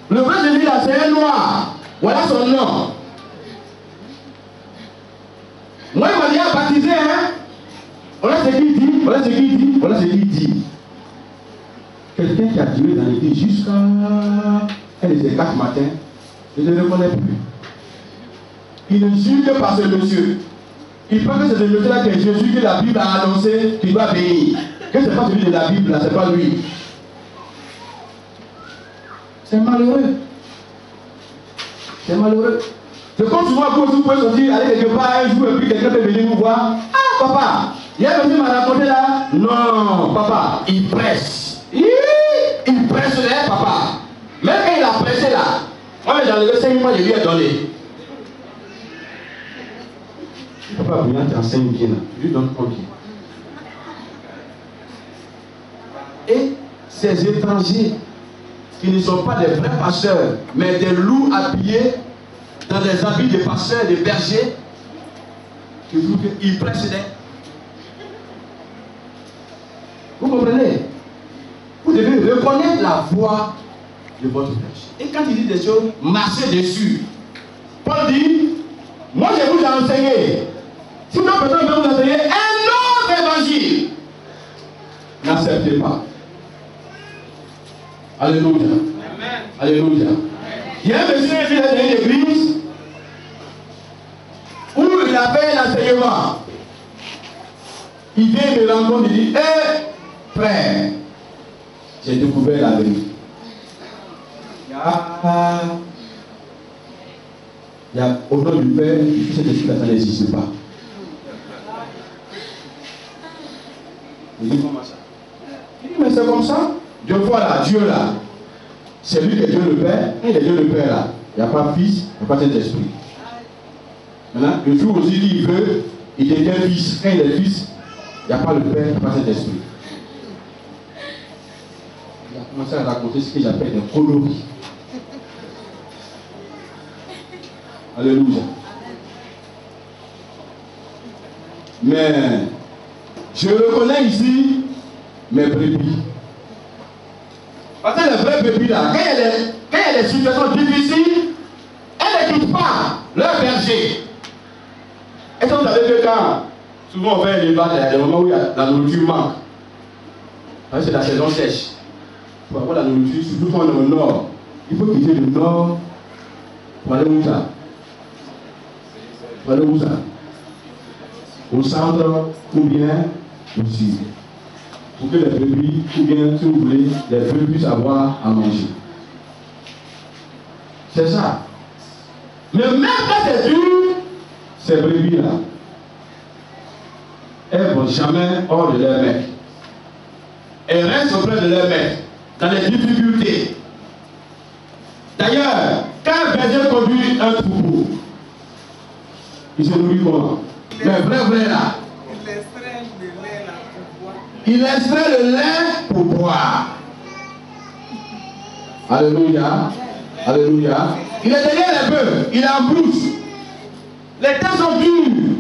Le vrai Jésus là, c'est un noir. Voilà son nom. Moi, il m'a dit à baptiser, hein. Voilà ce qu'il dit, voilà ce qu'il dit, voilà ce qu'il dit. Quelqu'un qui a duré dans l'église jusqu'à 4 matin, je ne le reconnais plus. Il ne juge que par ce monsieur. Il pense que c'est ce monsieur-là qui est Jésus que la Bible a annoncé qu'il doit venir. Que ce n'est pas celui de la Bible, là, ce n'est pas lui. C'est malheureux. C'est malheureux. C'est comme souvent vous pouvez sortir, aller quelque part un jour et puis quelqu'un peut venir nous voir. Ah, papa, il y a un monsieur qui m'a raconté là. Non, papa, il presse. Il presse là, papa. Même quand il a pressé là, moi j'en ai le 5 mois, je lui ai donné. Papa, Bouya t'enseigne bien là. Je lui donne combien? Et ces étrangers qui ne sont pas des vrais pasteurs, mais des loups habillés dans des habits de pasteurs, de bergers, qui trouvent qu'ils pressent. Vous comprenez? Vous devez reconnaître la voix de votre berger. Et quand il dit des choses, marchez dessus. Paul dit, moi je vous ai enseigné. Si une personne veut vous enseigner un autre évangile, n'acceptez pas. Alléluia. Amen. Alléluia. Il y a un monsieur qui est dans une église où il a fait l'enseignement. Il vient me rencontrer, il dit, hé, frère, j'ai découvert la vérité. Il y a au nom du Père, cet esprit-là, ça n'existe pas. Il dit comment ça? Il dit, mais c'est comme ça. Dieu voit là, Dieu là. C'est lui qui est Dieu le Père, et il est Dieu le Père là. Il n'y a pas Fils, il n'y a pas cet esprit. Maintenant, le jour aussi qu'il veut, il devient Fils. Quand il est Fils, il n'y a pas le Père, il n'y a pas cet esprit. Il a commencé à raconter ce que j'appelle des coloris. Alléluia. Mais je reconnais ici mes brebis. Parce que les vraies brebis là, quand il y a des situations difficiles, elles ne quittent pas leur berger. Est-ce que vous savez que quand souvent on fait un élevage, il y a des moments où la nourriture manque. Parce que c'est la saison sèche. Pour avoir la nourriture, surtout quand on est au nord, il faut quitter le nord pour aller où ça? Pour aller où ça? Au centre ou bien au sud. Pour que les brebis, ou bien si vous voulez, les brebis puissent avoir à manger. C'est ça. Mais même quand c'est dur, ces brebis-là, elles ne vont jamais hors de leur maître. Elles restent auprès de leur maître, dans les difficultés. D'ailleurs, quand un berger conduit un troupeau, il se nourrit comment? Le vrai là. Il extrait le lait pour boire. Alléluia. Alléluia. Il est derrière les bœufs, il est en brousse. Les temps sont durs.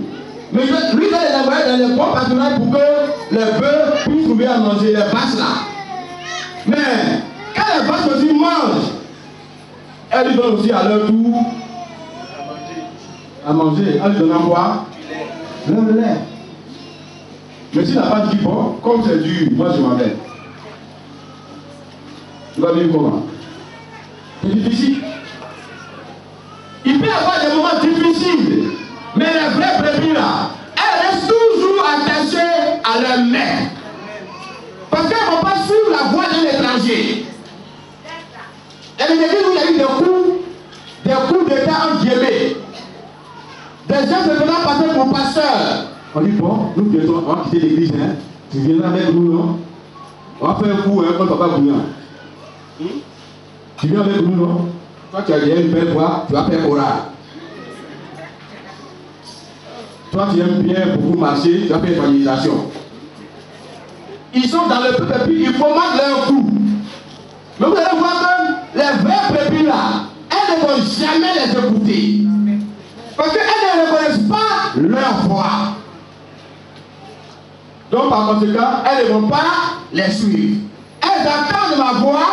Mais lui doit les envoyer dans les bois pastoraux pour que les bœufs puissent trouver à manger, les vaches là. Mais quand les vaches aussi mangent, elles lui donnent aussi à leur tour à manger. Elles lui donnent à boire le lait. Mais s'il n'a pas dit bon, comme c'est dur, moi je m'en vais. Tu vas vivre comment? C'est difficile. Il peut y avoir des moments difficiles, mais les vraies brebis là, elles restent toujours attachées à leur maître. Parce qu'elles ne vont pas suivre la voie de l'étranger. Et les églises où il y a eu des coups d'état en guillemets. Des gens se faisant passer pour pasteurs. On dit bon, nous on va quitter l'église, hein. Tu viendras avec nous, non? On va faire un coup, hein, comme Papa Bouillon. Tu viens avec nous, non? Toi, tu as déjà une belle voix, tu vas faire oral. Toi, tu aimes bien beaucoup marcher, tu vas faire évangélisation. Ils sont dans le peuple et puis ils commandent leur coup. Mais vous allez voir que les vraies brebis là, elles ne vont jamais les écouter. Parce qu'elles ne reconnaissent pas leur voix. Donc par conséquent, elles ne vont pas les suivre. Elles entendent ma voix,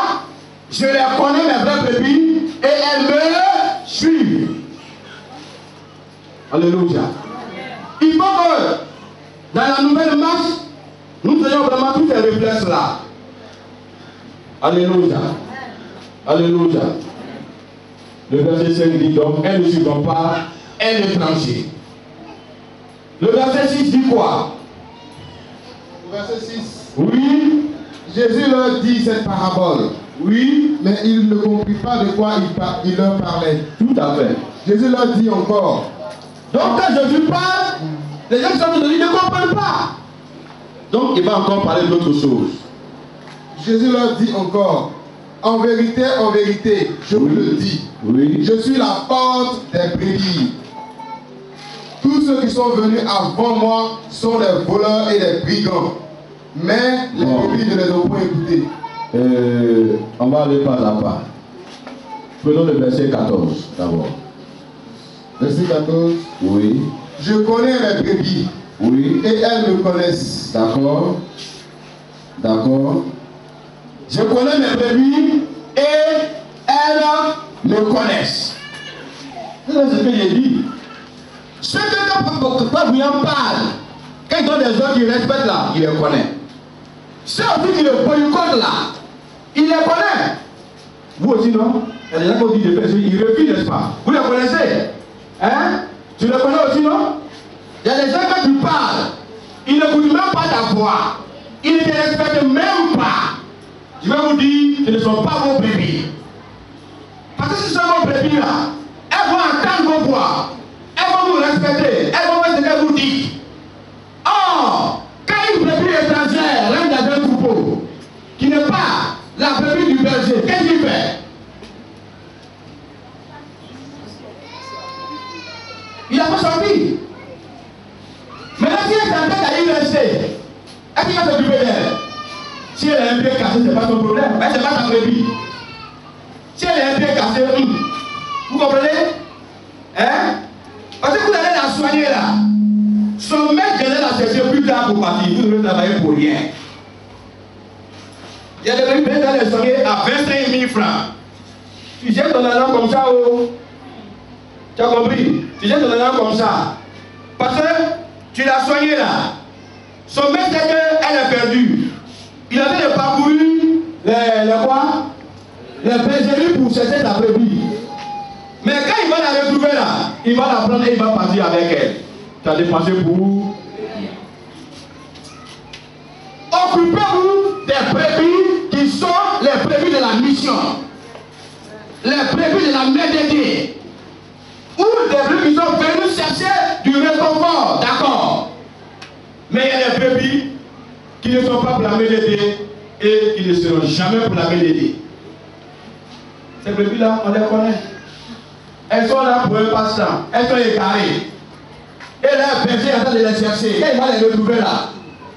je les connais mes vraies brebis et elles me suivent. Alléluia. Il faut que dans la nouvelle marche, nous ayons vraiment tous ces réflexes là. Alléluia. Alléluia. Le verset 5 dit donc, elles ne suivront pas un étranger. Le verset 6 dit quoi? Verset 6. Oui. Jésus leur dit cette parabole. Oui. Mais ils ne comprirent pas de quoi il leur parlait. Tout à fait. Jésus leur dit encore. Donc quand Jésus parle, les gens qui sont venus ne comprennent pas. Donc il va encore parler d'autre chose. Jésus leur dit encore. En vérité, je vous le dis. Oui. Je suis la porte des brebis. Tous ceux qui sont venus avant moi sont des voleurs et des brigands. Mais les brebis ne les ont pas écoutés. On va aller pas à pas. Prenons le verset 14 d'abord. Verset 14. Oui. Je connais mes brebis. Oui. Et elles me connaissent. D'accord. D'accord. Je connais mes brebis et elles me connaissent. C'est ce que j'ai dit. Ce que Papa Bouillon parle, quand il donne des gens qui respectent là, il les connaît. Ceux aussi qui le boycottent là, il les connaît. Vous aussi, non? Il y a des gens qui disent de faire, ils refusent, n'est-ce pas? Vous les connaissez? Hein? Tu les connais aussi, non? Il y a des gens quand tu parles, ils n'écoutent même pas ta voix. Ils ne te respectent même pas. Je vais vous dire, ce ne sont pas vos brebis. Parce que si ce sont vos brebis là, elles vont entendre vos voix. Elles vont vous respecter. Elles vont faire ce qu'elles vous disent. Or, quand une brebis étrangère rentre dans un troupeau, qui n'est pas la brebis du berger, qu'est-ce qu'il fait? Il a pas sorti. Maintenant, si elle s'entête à y rester, est-ce qu'il va s'occuper d'elle? Si elle a un pied cassé, ce n'est pas son problème. Mais ce n'est pas sa brebis. Si elle a un pied cassé, vous comprenez? Hein? Parce que vous allez la soigner là. Son maître allait la chercher plus tard pour partir. Vous devez travailler pour rien. Il y a des brebis qui allaient les soigner à 25 000 francs. Tu jettes ton argent comme ça, oh. Tu as compris? Tu jettes ton argent comme ça. Parce que tu l'as soigné là. Son maître sait qu'elle est perdue. Il avait parcouru les bergeries pour chercher sa brebis. Mais quand il va la retrouver là, il va la prendre et il va partir avec elle. Tu as dépensé pour. Occupez-vous des brebis qui sont les brebis de la mission. Les brebis de la médité. Ou des brebis qui sont venus chercher du réconfort, d'accord. Mais il y a des brebis qui ne sont pas pour la médité et qui ne seront jamais pour la médité. Ces brebis-là, on les connaît. Elles sont là pour un passe-temps. Elles sont égarées. Et là, le berger est en train de les chercher. Quand il va les retrouver là,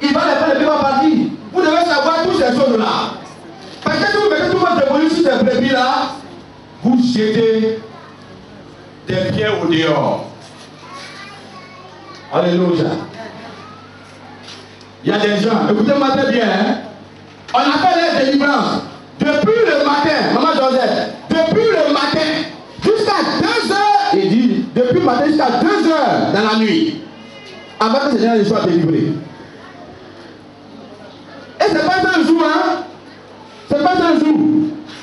il va les faire et il va partir. Vous devez savoir toutes ces choses-là. Parce que vous mettez tout votre dévolu sur ces brebis-là, vous jetez des pieds au dehors. Alléluia. Il y a des gens, écoutez-moi très bien, hein? On a fait les délivrances. Depuis le matin, Maman Joseph, depuis le matin, jusqu'à 2 heures, il dit, depuis le matin jusqu'à 2 heures dans la nuit, avant que Seigneur ne soit délivré. Et c'est pas un jour, hein? C'est pas un jour.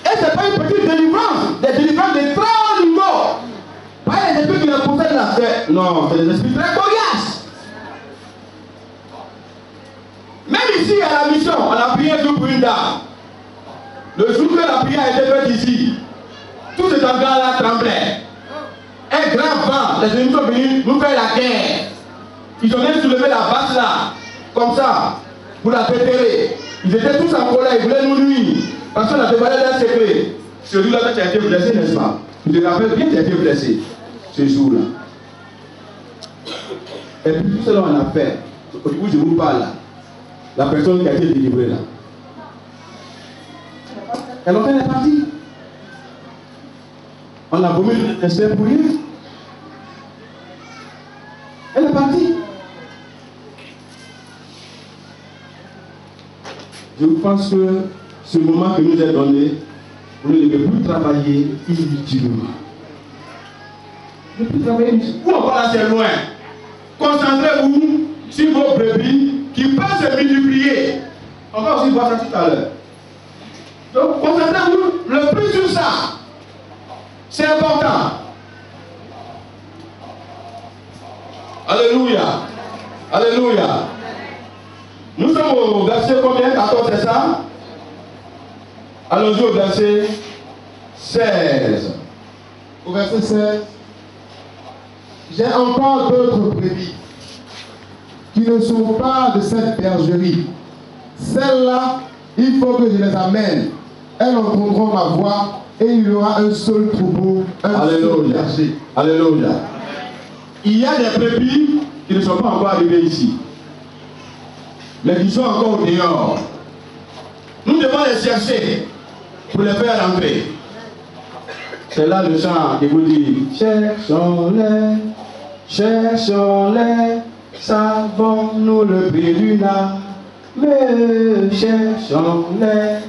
Et c'est pas une petite délivrance, des délivrances de très haut niveau. Pas les esprits qui le possèdent là, non, c'est des esprits très coriaces. Même ici à la mission, on a prié pour une dame. Le jour que la prière a été faite ici, tous ces enfants-là tremblaient. Un grand vent, les ennemis sont venus nous faire la guerre. Ils ont même soulevé la base là, comme ça. pour la déterrer. Ils étaient tous en colère, ils voulaient nous nuire. Parce qu'on a dévoilé leur secret. Ce jour-là, tu as été blessé, n'est-ce pas? Tu te rappelles bien que tu as été blessé ce jour-là. Et puis tout cela on a fait. Au niveau je vous parle là. La personne qui a été délivrée là. Elle est partie. On a vomi le dessert pour rien. Elle est partie. Je pense que ce moment que nous est donné, vous ne devez plus travailler inutilement. Ne plus travailler inutilement. Ou encore là c'est loin. Concentrez-vous sur vos brebis qui peuvent se multiplier. On va aussi voir ça tout à l'heure. Donc concentrez-vous le plus sur ça. C'est important. Alléluia. Alléluia. Nous sommes au verset combien? 14, c'est ça? Allons-y au verset 16. Au verset 16. J'ai encore d'autres brebis qui ne sont pas de cette bergerie. Celles-là, il faut que je les amène. Elles entendront ma voix et il y aura un seul troupeau, un seul berger. Alléluia. Il y a des brebis qui ne sont pas encore arrivées ici, mais qui sont encore au dehors. Nous devons les chercher pour les faire rentrer. C'est là le chant qui vous dit: cherchons-les, cherchons-les, savons-nous le prix d'une âme. Mais cherchons-les,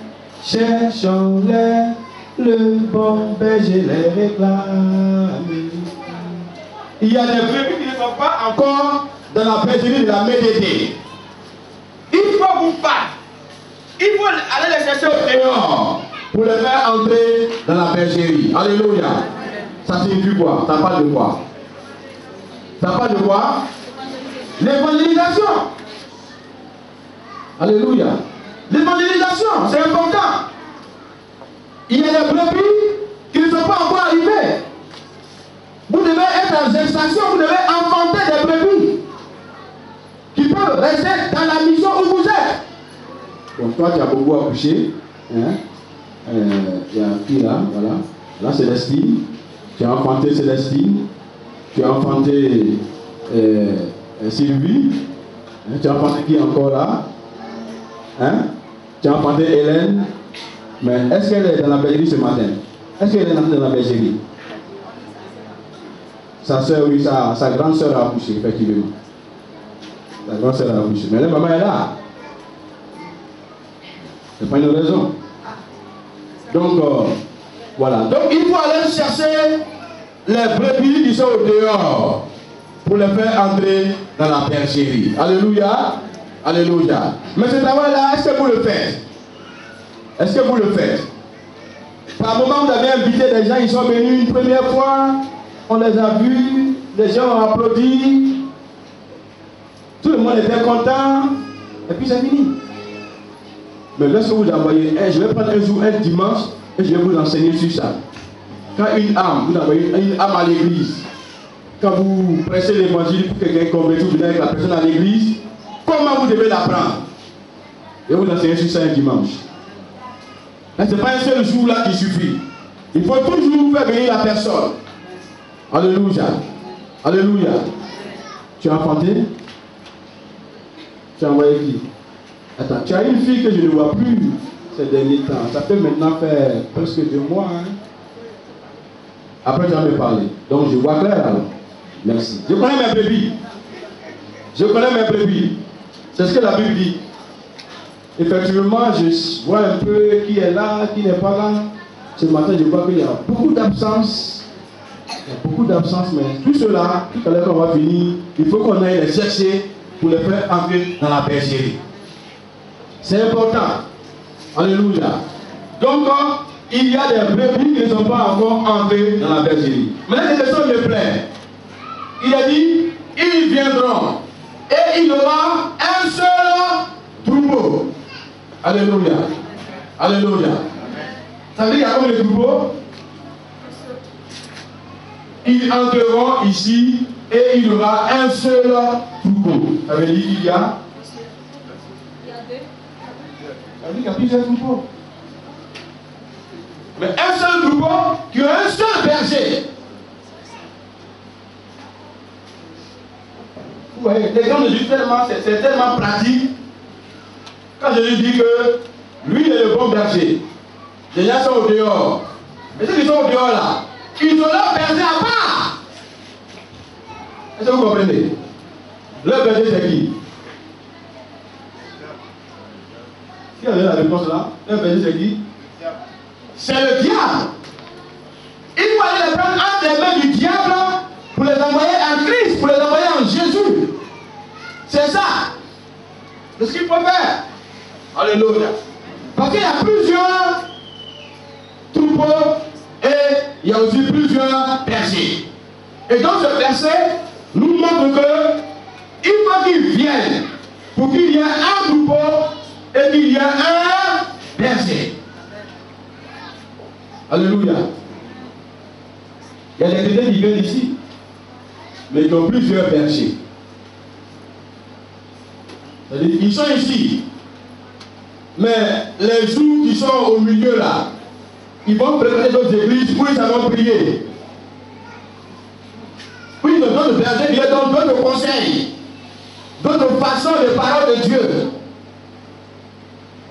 cherchons-les, le bon berger les réclame. Il y a des brebis qui ne sont pas encore dans la bergerie de la médité. Il faut vous battre. Il faut aller les chercher au dehors pour les faire entrer dans la bergerie. Alléluia. Ça signifie quoi? Ça parle de quoi? Ça parle de quoi? L'évangélisation. Alléluia. L'évangélisation, c'est important. Il y a des brebis qui ne sont pas encore arrivés. Vous devez être en gestation, vous devez enfanter des brebis qui peuvent rester dans la mission où vous êtes. Bon, toi tu as beaucoup accouché. Hein? Il y a qui là? Voilà. Là, Célestine. Tu as enfanté Célestine. Tu as enfanté Sylvie. Hein? Tu as enfanté qui encore là? Hein? Tu as enfanté Hélène. Mais est-ce qu'elle est dans la bergerie ce matin? Est-ce qu'elle est dans la bergerie? Sa soeur, oui, sa grande soeur a accouché, effectivement. Sa grande soeur a accouché. Mais la maman est là. C'est pas une raison. Donc, voilà. Donc, il faut aller chercher les brebis qui sont au dehors pour les faire entrer dans la bergerie. Alléluia. Alléluia. Mais ce travail-là, est-ce que vous le faites? Est-ce que vous le faites? Par moment, vous avez invité des gens, ils sont venus une première fois, on les a vus, les gens ont applaudi, tout le monde était content, et puis c'est fini. Mais lorsque vous envoyez, je vais prendre un jour, un dimanche, et je vais vous enseigner sur ça. Quand une âme, vous envoyez une âme à l'église, quand vous prêchez l'évangile pour quelqu'un converti, vous venez avec la personne à l'église, comment vous devez l'apprendre? Et vous enseignez sur ça un dimanche. Ce n'est pas un seul jour là qui suffit. Il faut toujours faire venir la personne. Alléluia. Alléluia. Tu as enfanté? Tu as envoyé qui? Attends, tu as une fille que je ne vois plus ces derniers temps. Ça peut maintenant faire presque 2 mois. Hein? Après, tu vas me parler. Donc, je vois clair alors. Merci. Je connais mes brebis. Je connais mes brebis. C'est ce que la Bible dit. Effectivement, je vois un peu qui est là, qui n'est pas là. Ce matin, je vois qu'il y a beaucoup d'absence. Il y a beaucoup d'absence, mais tout cela, tout à l'heure qu'on va finir, il faut qu'on aille les chercher pour les faire entrer dans la bergerie. C'est important. Alléluia. Donc, il y a des brebis qui ne sont pas encore entrés dans la bergerie. Maintenant, les personnes me plaît. Il a dit, ils viendront et il y aura un seul troupeau. Alléluia. Alléluia. Ça veut dire qu'il y a combien de troupeaux? Ils entreront ici et il y aura un seul troupeau. Ça veut dire qu'il y a Il y a plusieurs troupeaux. Mais un seul troupeau qui a un seul berger. Vous voyez, l'exemple de Jésus, c'est tellement pratique. Quand Jésus dit que lui est le bon berger, les gens sont au dehors. Et ceux qui sont au dehors là, ils ont leur berger à part. Est-ce que vous comprenez? Leur berger c'est qui? Qui a donné la réponse là? Leur berger c'est qui? C'est le diable. Il faut aller les prendre entre les mains du diable pour les envoyer en Christ, pour les envoyer en Jésus. C'est ça. C'est ce qu'il faut faire. Alléluia. Parce qu'il y a plusieurs troupeaux et il y a aussi plusieurs bergers. Et donc ce verset nous montre que il faut qu'ils viennent pour qu'il y ait un troupeau et qu'il y ait un berger. Alléluia. Il y a des chrétiens qui viennent ici, mais qui ont plusieurs bergers. C'est-à-dire, ils sont ici, mais les jours qui sont au milieu là, ils vont préparer d'autres églises où ils allont prier. Oui, d'autres bergers qui donnent d'autres conseils, d'autres façons de parole de Dieu.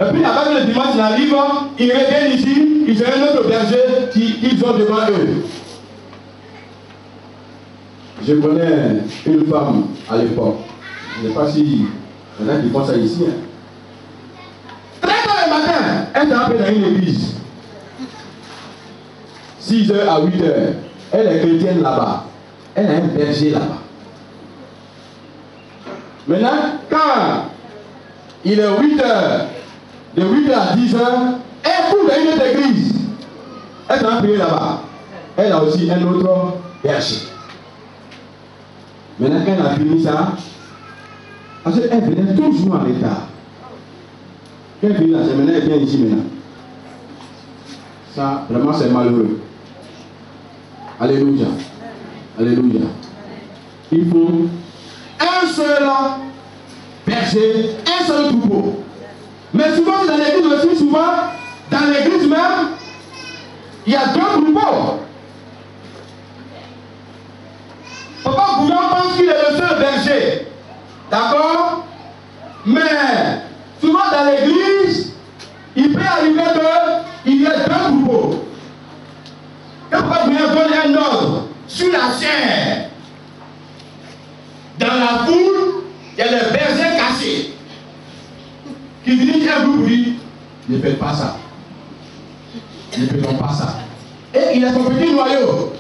Et puis avant que le dimanche n'arrive, ils reviennent ici, ils ont un autre berger qu'ils ont devant eux. Je connais une femme à l'époque, je ne sais pas si il y en a qui font ça ici. Hein. Très tôt le matin, elle est entrée dans une église. 6h à 8h, elle est chrétienne là-bas. Elle a un berger là-bas. Maintenant, quand il est 8h, de 8h à 10h, elle court dans une autre église. Elle est entrée là-bas. Elle a aussi un autre berger. Maintenant, quand elle a fini ça, parce qu'elle venait toujours en retard. Quand elle finit là, c'est maintenant, elle vient ici maintenant. Ça, vraiment, c'est malheureux. Alléluia. Alléluia. Il faut un seul berger, un seul troupeau. Mais souvent, dans l'église aussi, souvent, dans l'église même, il y a deux troupeaux. Papa Bouillon pense qu'il est le seul berger. D'accord? Mais souvent dans l'église, il peut arriver qu'il y ait deux troupeaux. Et Papa Bouillon donne un ordre sur la chair. Dans la foule, il y a les bergers cachés qui dirigent un groupe pour dire ne faites pas ça. Ne faisons pas ça. Et il a son petit noyau.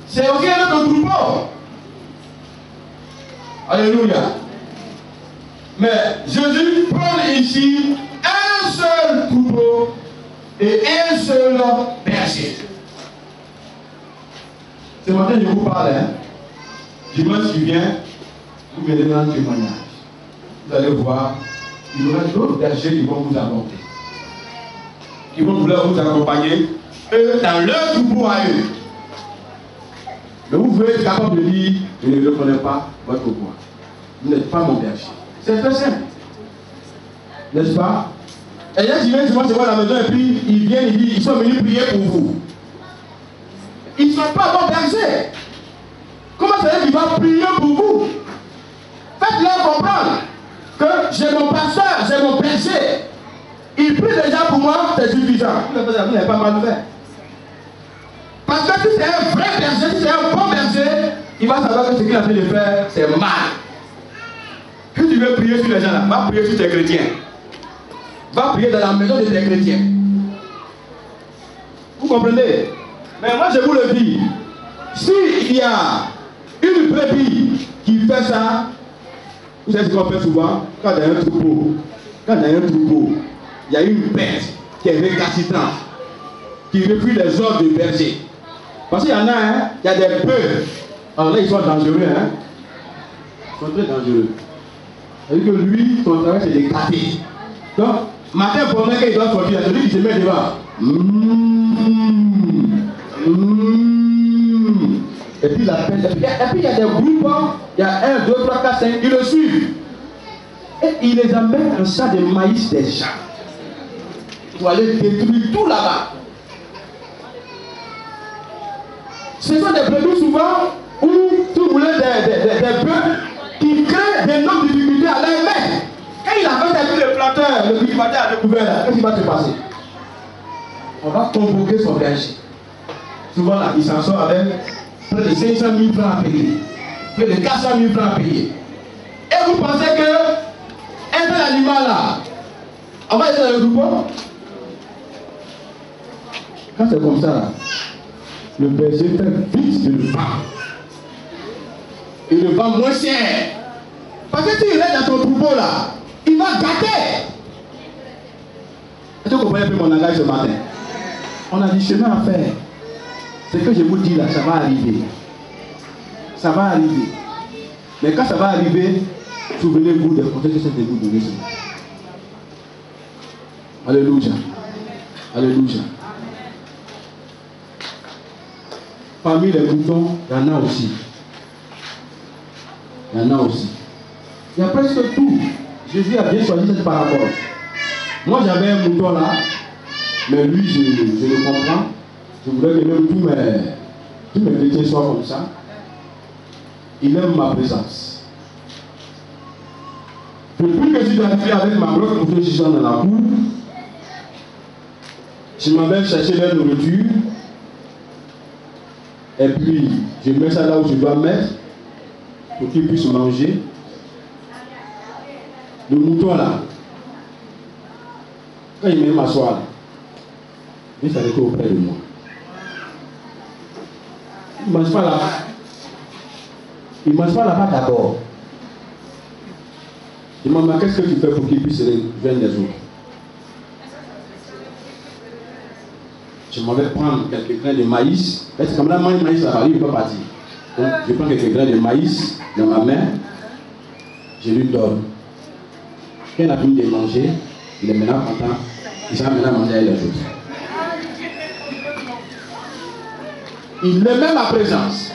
C'est aussi un autre troupeau. Alléluia. Mais Jésus prend ici un seul troupeau et un seul berger. Ce matin, je vous parle. Dimanche qui vient, vous verrez un témoignage. Vous allez voir, il y aura d'autres bergers qui vont vous apporter. Qui vont vouloir vous accompagner eux, dans leur troupeau à eux. Mais vous pouvez être capable de dire, je ne reconnais pas votre troupeau. Vous n'êtes pas mon berger. C'est très simple. N'est-ce pas? Et là, ils viennent souvent se voir à la maison et puis ils viennent, ils disent, ils sont venus prier pour vous. Ils ne sont pas bons bergers. Comment c'est qu'ils vont prier pour vous? Faites-leur comprendre que j'ai mon pasteur, j'ai mon berger. Il prie déjà pour moi, c'est suffisant. Vous n'avez pas mal fait. Parce que si c'est un vrai berger, si c'est un bon berger, il va savoir que ce qu'il a fait de faire, c'est mal. Si tu veux prier sur les gens là, va prier sur tes chrétiens. Va prier dans la maison de tes chrétiens. Vous comprenez? Mais moi je vous le dis, s'il y a une brebis qui fait ça, vous savez ce qu'on fait souvent, quand il y a un troupeau, il y a une bête qui est récalcitrante, qui refuse les ordres du berger. Parce qu'il y en a, hein, il y a des bœufs. Alors là, ils sont dangereux, hein. Ils sont très dangereux. C'est-à-dire que lui, son travail, c'est de gratter. Donc, matin, pendant qu'il doit sortir, celui qui se met devant. Et puis, il appelle. Et puis, il y a des groupes, il y a 1, 2, 3, 4, 5, ils le suivent. Et il les amène un champ de maïs des gens. pour aller détruire tout là-bas. Ce sont des brebis souvent où tout le monde des bœufs qui créent d'énormes difficultés à leur maître. Quand il a fait avec le planteur, le cultivateur a découvert là, qu'est-ce qui va se passer? On va convoquer son berger. Souvent là, il s'en sort avec près de 500 000 francs à payer, près de 400 000 francs à payer. Et vous pensez que un tel animal là, on va être dans le groupe? Quand c'est comme ça là, le berger fait vite de le vendre. Il le vend moins cher. Parce que s'il reste dans son troupeau là, il va gâter. Est-ce que vous comprenez un peu mon langage ce matin? On a du chemin à faire. Ce que je vous dis là, ça va arriver. Ça va arriver. Mais quand ça va arriver, souvenez-vous des conseils que c'est de vous donner ce matin. Alléluia. Alléluia. Parmi les moutons, il y en a aussi. Il y en a aussi. Il y a presque tout. Jésus a bien choisi cette parabole. Moi j'avais un mouton là, mais lui je le comprends. Je voudrais que même tous mes chrétiens soient comme ça. Il aime ma présence. Depuis que je suis arrivé avec ma grosse moto dans la cour, je m'en vais chercher leur nourriture. Et puis je mets ça là où je dois mettre pour qu'ils puissent manger. Le mouton là, quand il vient m'asseoir, il s'arrête auprès de moi. Il ne mange pas là-bas. Il ne mange pas là-bas d'abord. Il m'a dit, qu'est-ce que tu fais pour qu'il puisse rejoindre les autres? Je m'en vais prendre quelques grains de maïs. Parce que comme là, moi, le maïs là-bas, il ne peut pas partir. Donc, je prends quelques grains de maïs dans ma main. Je lui donne. Quand il a fini de manger, il est maintenant content. Il s'en va maintenant manger avec les autres. Il aime ma présence.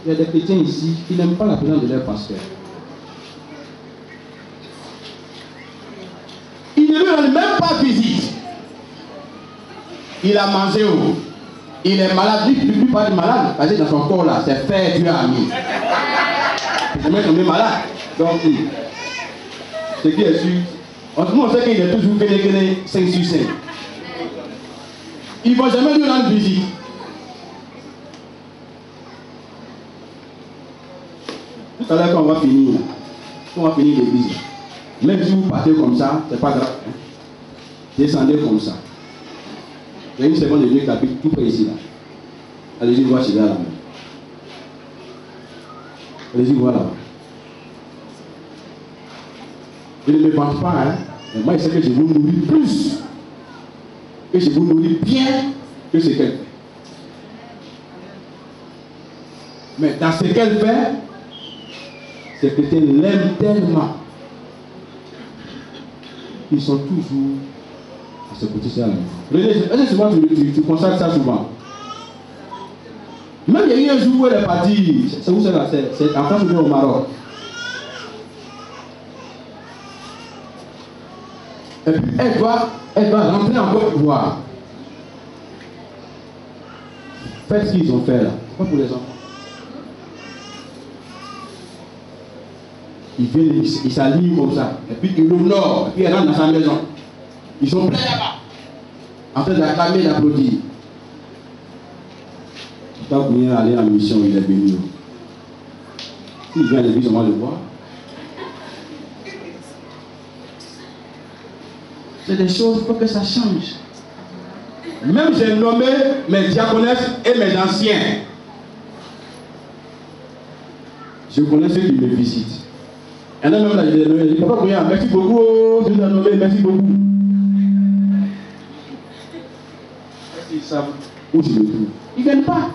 Il y a des chrétiens ici qui n'aiment pas la présence de leur pasteur. Il ne lui rend même pas visite. Il a mangé où? Il est malade. Lui ne peut pas être malade. Parce que dans son corps là, c'est fait Dieu a mis. Il est tombé malade. Donc, ce qui est sûr, on sait qu'il est toujours 5 sur 5. Il ne va jamais lui rendre visite. Tout à l'heure, quand on va finir l'église, même si vous partez comme ça, c'est pas grave. Descendez comme ça. Il y a une seconde de Dieu qui habite tout près ici là. Allez-y voir chez là là. Allez-y voir là. Je ne me vante pas, hein. Mais moi, je sais que je vous nourris plus. Que je vous nourris bien que ce qu'elle fait. Mais dans ce qu'elle fait, ces chrétiens l'aiment tellement. Ils sont toujours à ce côté-là. Est-ce que souvent tu constates ça souvent? Même il y a eu un jour où elle est partie, c'est où c'est là? C'est en France ou bien au Maroc? Et puis elle va rentrer encore pour voir. Faites ce qu'ils ont fait là. Pas pour les enfants. Ils viennent, ils s'alignent comme ça. Et puis ils l'honorent. Et puis ils rentrent dans sa maison. Ils sont pleins là-bas. En train d'acclamer, d'applaudir. Quand vous venez aller en mission, il est béni. S'il vient à l'église, on va le voir. C'est des choses pour que ça change. Même j'ai nommé mes diaconesses et mes anciens. Je connais ceux qui me visitent. Il y en a même là, je dis, papa, merci beaucoup, je vous ai nommé, merci beaucoup. Ils savent où je me trouve. Ils ne viennent pas.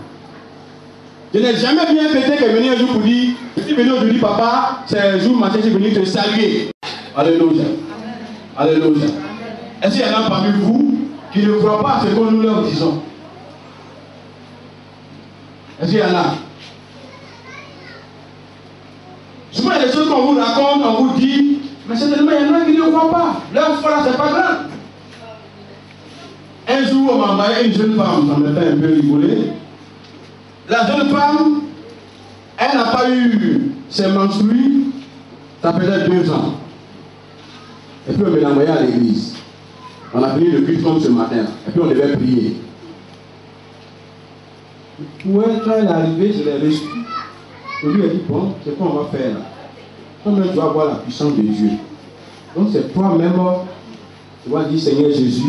Je n'ai jamais vu un chrétien qui est venu un jour pour dire, je suis venu aujourd'hui, papa, c'est un jour matin, je suis venu te saluer. Alléluia. Alléluia. Est-ce qu'il y en a parmi vous qui ne croient pas à ce que nous leur disons? Est-ce qu'il y en a? Souvent, il y a des choses qu'on vous raconte, on vous dit, Mais certainement, il y en a qui ne croient pas. Leur foi là, c'est pas grand. Un jour, on m'a envoyé une jeune femme, ça me fait un peu rigoler. La jeune femme, elle n'a pas eu ses menstrues, ça faisait 2 ans. Et puis on me l'a envoyé à l'église. On a fini le culte comme ce matin. Et puis on devait prier. Quand elle est arrivée, je l'ai reçue. Je lui ai dit, bon, c'est quoi on va faire là? Comme tu vas voir la puissance de Dieu. Donc c'est toi-même, tu vas dire, Seigneur Jésus,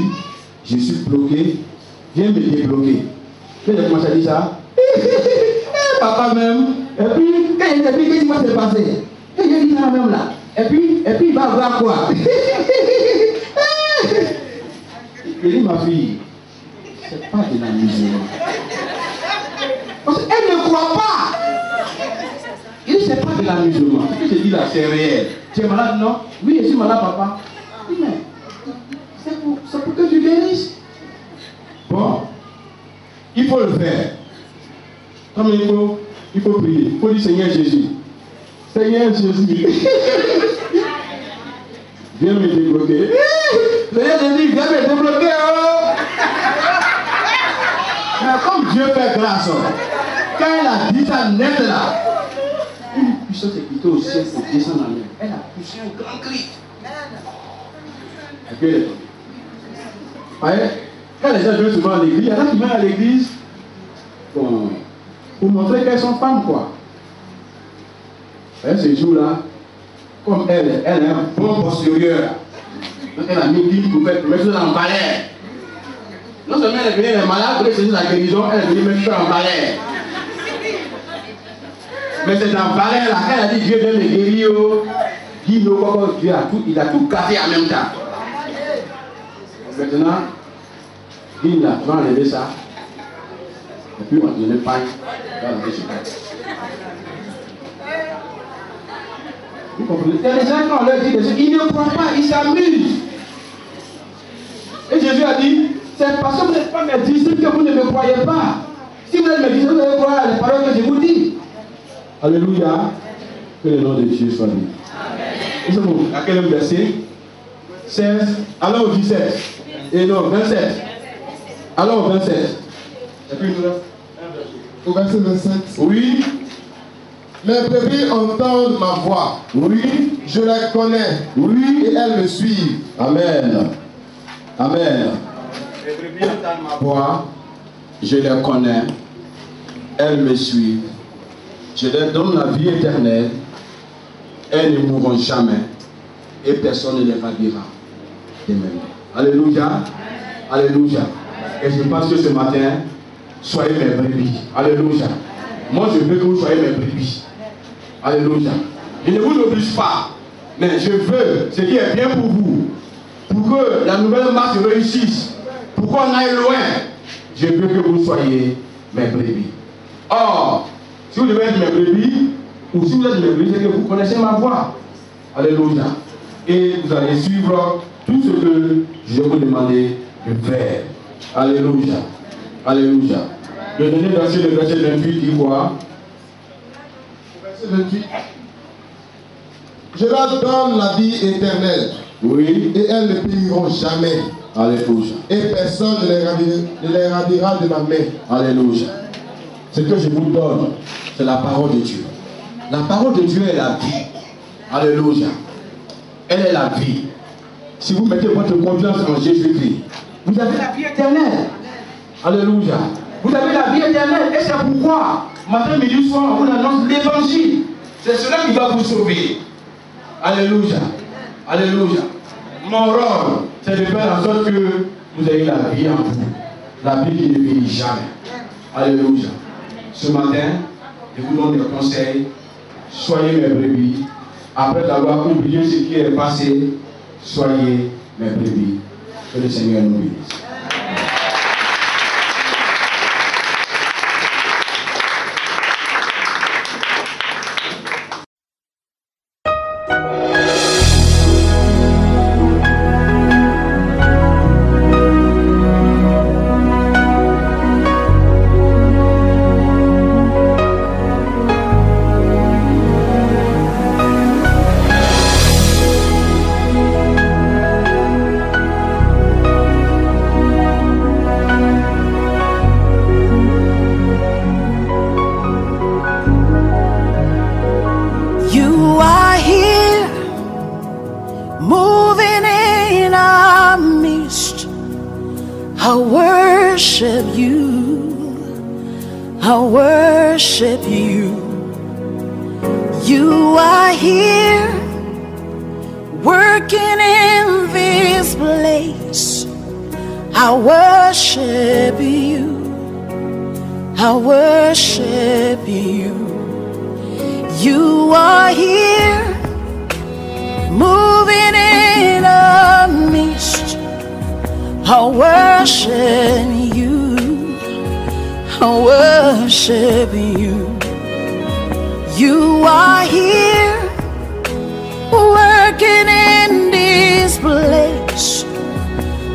je suis bloqué, viens me débloquer. Quand j'ai commencé à dire ça, papa même, et puis, quand il a dit, qu'est-ce qui va se passer? Quand il a dit ça même là, et puis il va voir quoi? Il dit, ma fille, c'est pas de la musulmane. Parce qu'elle ne croit pas. Il dit, c'est pas de la musulmane. Ce que je dis là, c'est réel. Tu es malade, non? Oui, je suis malade, papa. Oui, mais c'est pour que tu guérisses. Bon, il faut le faire. Comme il faut prier. Il faut dire, Seigneur Jésus. Seigneur Jésus. Viens me débloquer. Seigneur Jésus, viens me débloquer. Oh. Mais comme Dieu fait grâce, quand elle a dit ça net là, une puissance est quittée au ciel pour descendre en elle. Elle a poussé un grand cri. Et puis elle est tombée. Voyez, quand les gens viennent souvent à l'église, il y en a qui viennent à l'église pour montrer qu'elles sont femmes, quoi. Voyez, ce jour-là, comme elle a un bon postérieur, donc elle a mis 10 poupettes pour mettre ça en balai. Non seulement elle est venue, elle est malade, pour essayer la guérison, elle est venue mettre ça en balai. Mais c'est dans le balai là, elle a dit Dieu vient me guérir. Dieu il a tout cassé en même temps. Maintenant, Linda, tu vas enlever ça. Et puis on va te donner paille. Tu vas enlever ce paille. Vous comprenez? Il y a des gens quand on leur dit des choses, ils ne croient pas, ils s'amusent. Et Jésus a dit, c'est parce que vous n'êtes pas mes disciples que vous ne me croyez pas. Si vous êtes mes disciples, vous allez croire les paroles que je vous dis. Alléluia. Que le nom de Dieu soit béni. Amen. À quel verset? 16. Allons au 17. Et non, 27. Allons au 27. Et puis nous au verset 27. Oui. Mes brebis entendent ma voix. Oui. Je la connais. Oui. Et elles me suivent. Amen. Amen. Les brebis entendent ma voix. Je les connais. Elles me suivent. Je leur donne la vie éternelle. Elles ne mourront jamais. Et personne ne les ravira de même. Alléluia. Alléluia. Et je pense que ce matin, soyez mes brebis. Alléluia. Moi, je veux que vous soyez mes brebis. Alléluia. Je ne vous oblige pas. Mais je veux ce qui est bien pour vous. Pour que la nouvelle marche réussisse. Pour qu'on aille loin. Je veux que vous soyez mes brebis. Or, si vous devez être mes brebis, ou si vous êtes mes brebis, c'est que vous connaissez ma voix. Alléluia. Et vous allez suivre tout ce que je vais vous demander de faire. Alléluia. Alléluia. Le dernier verset, le verset 28, dit quoi? Verset 28. Je leur donne la vie éternelle. Oui. Et elles ne périront jamais. Alléluia. Et personne ne les ravira de ma main. Alléluia. Ce que je vous donne, c'est la parole de Dieu. La parole de Dieu est la vie. Alléluia. Elle est la vie. Si vous mettez votre confiance en Jésus-Christ, vous avez la vie éternelle. Alléluia. Vous avez la vie éternelle. Et c'est pourquoi, matin, midi, soir, on vous annonce l'évangile. C'est cela qui va vous sauver. Alléluia. Alléluia. Mon rôle, c'est de faire en sorte que vous ayez la vie en vous. La vie qui ne finit jamais. Alléluia. Ce matin, je vous donne des conseils. Soyez mes brebis. Après avoir oublié ce qui est passé, soyez mes brebis. Que le Seigneur nous bénisse. I worship you, I worship you. You are here, working in this place. I worship you, I worship you. You are here, moving in our midst. I worship you, I worship you. You are here, working in this place.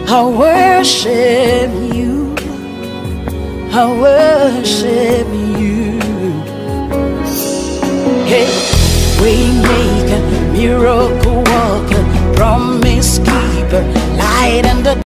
I worship you, I worship you. Hey, Waymaker, miracle worker, promise keeper, light in the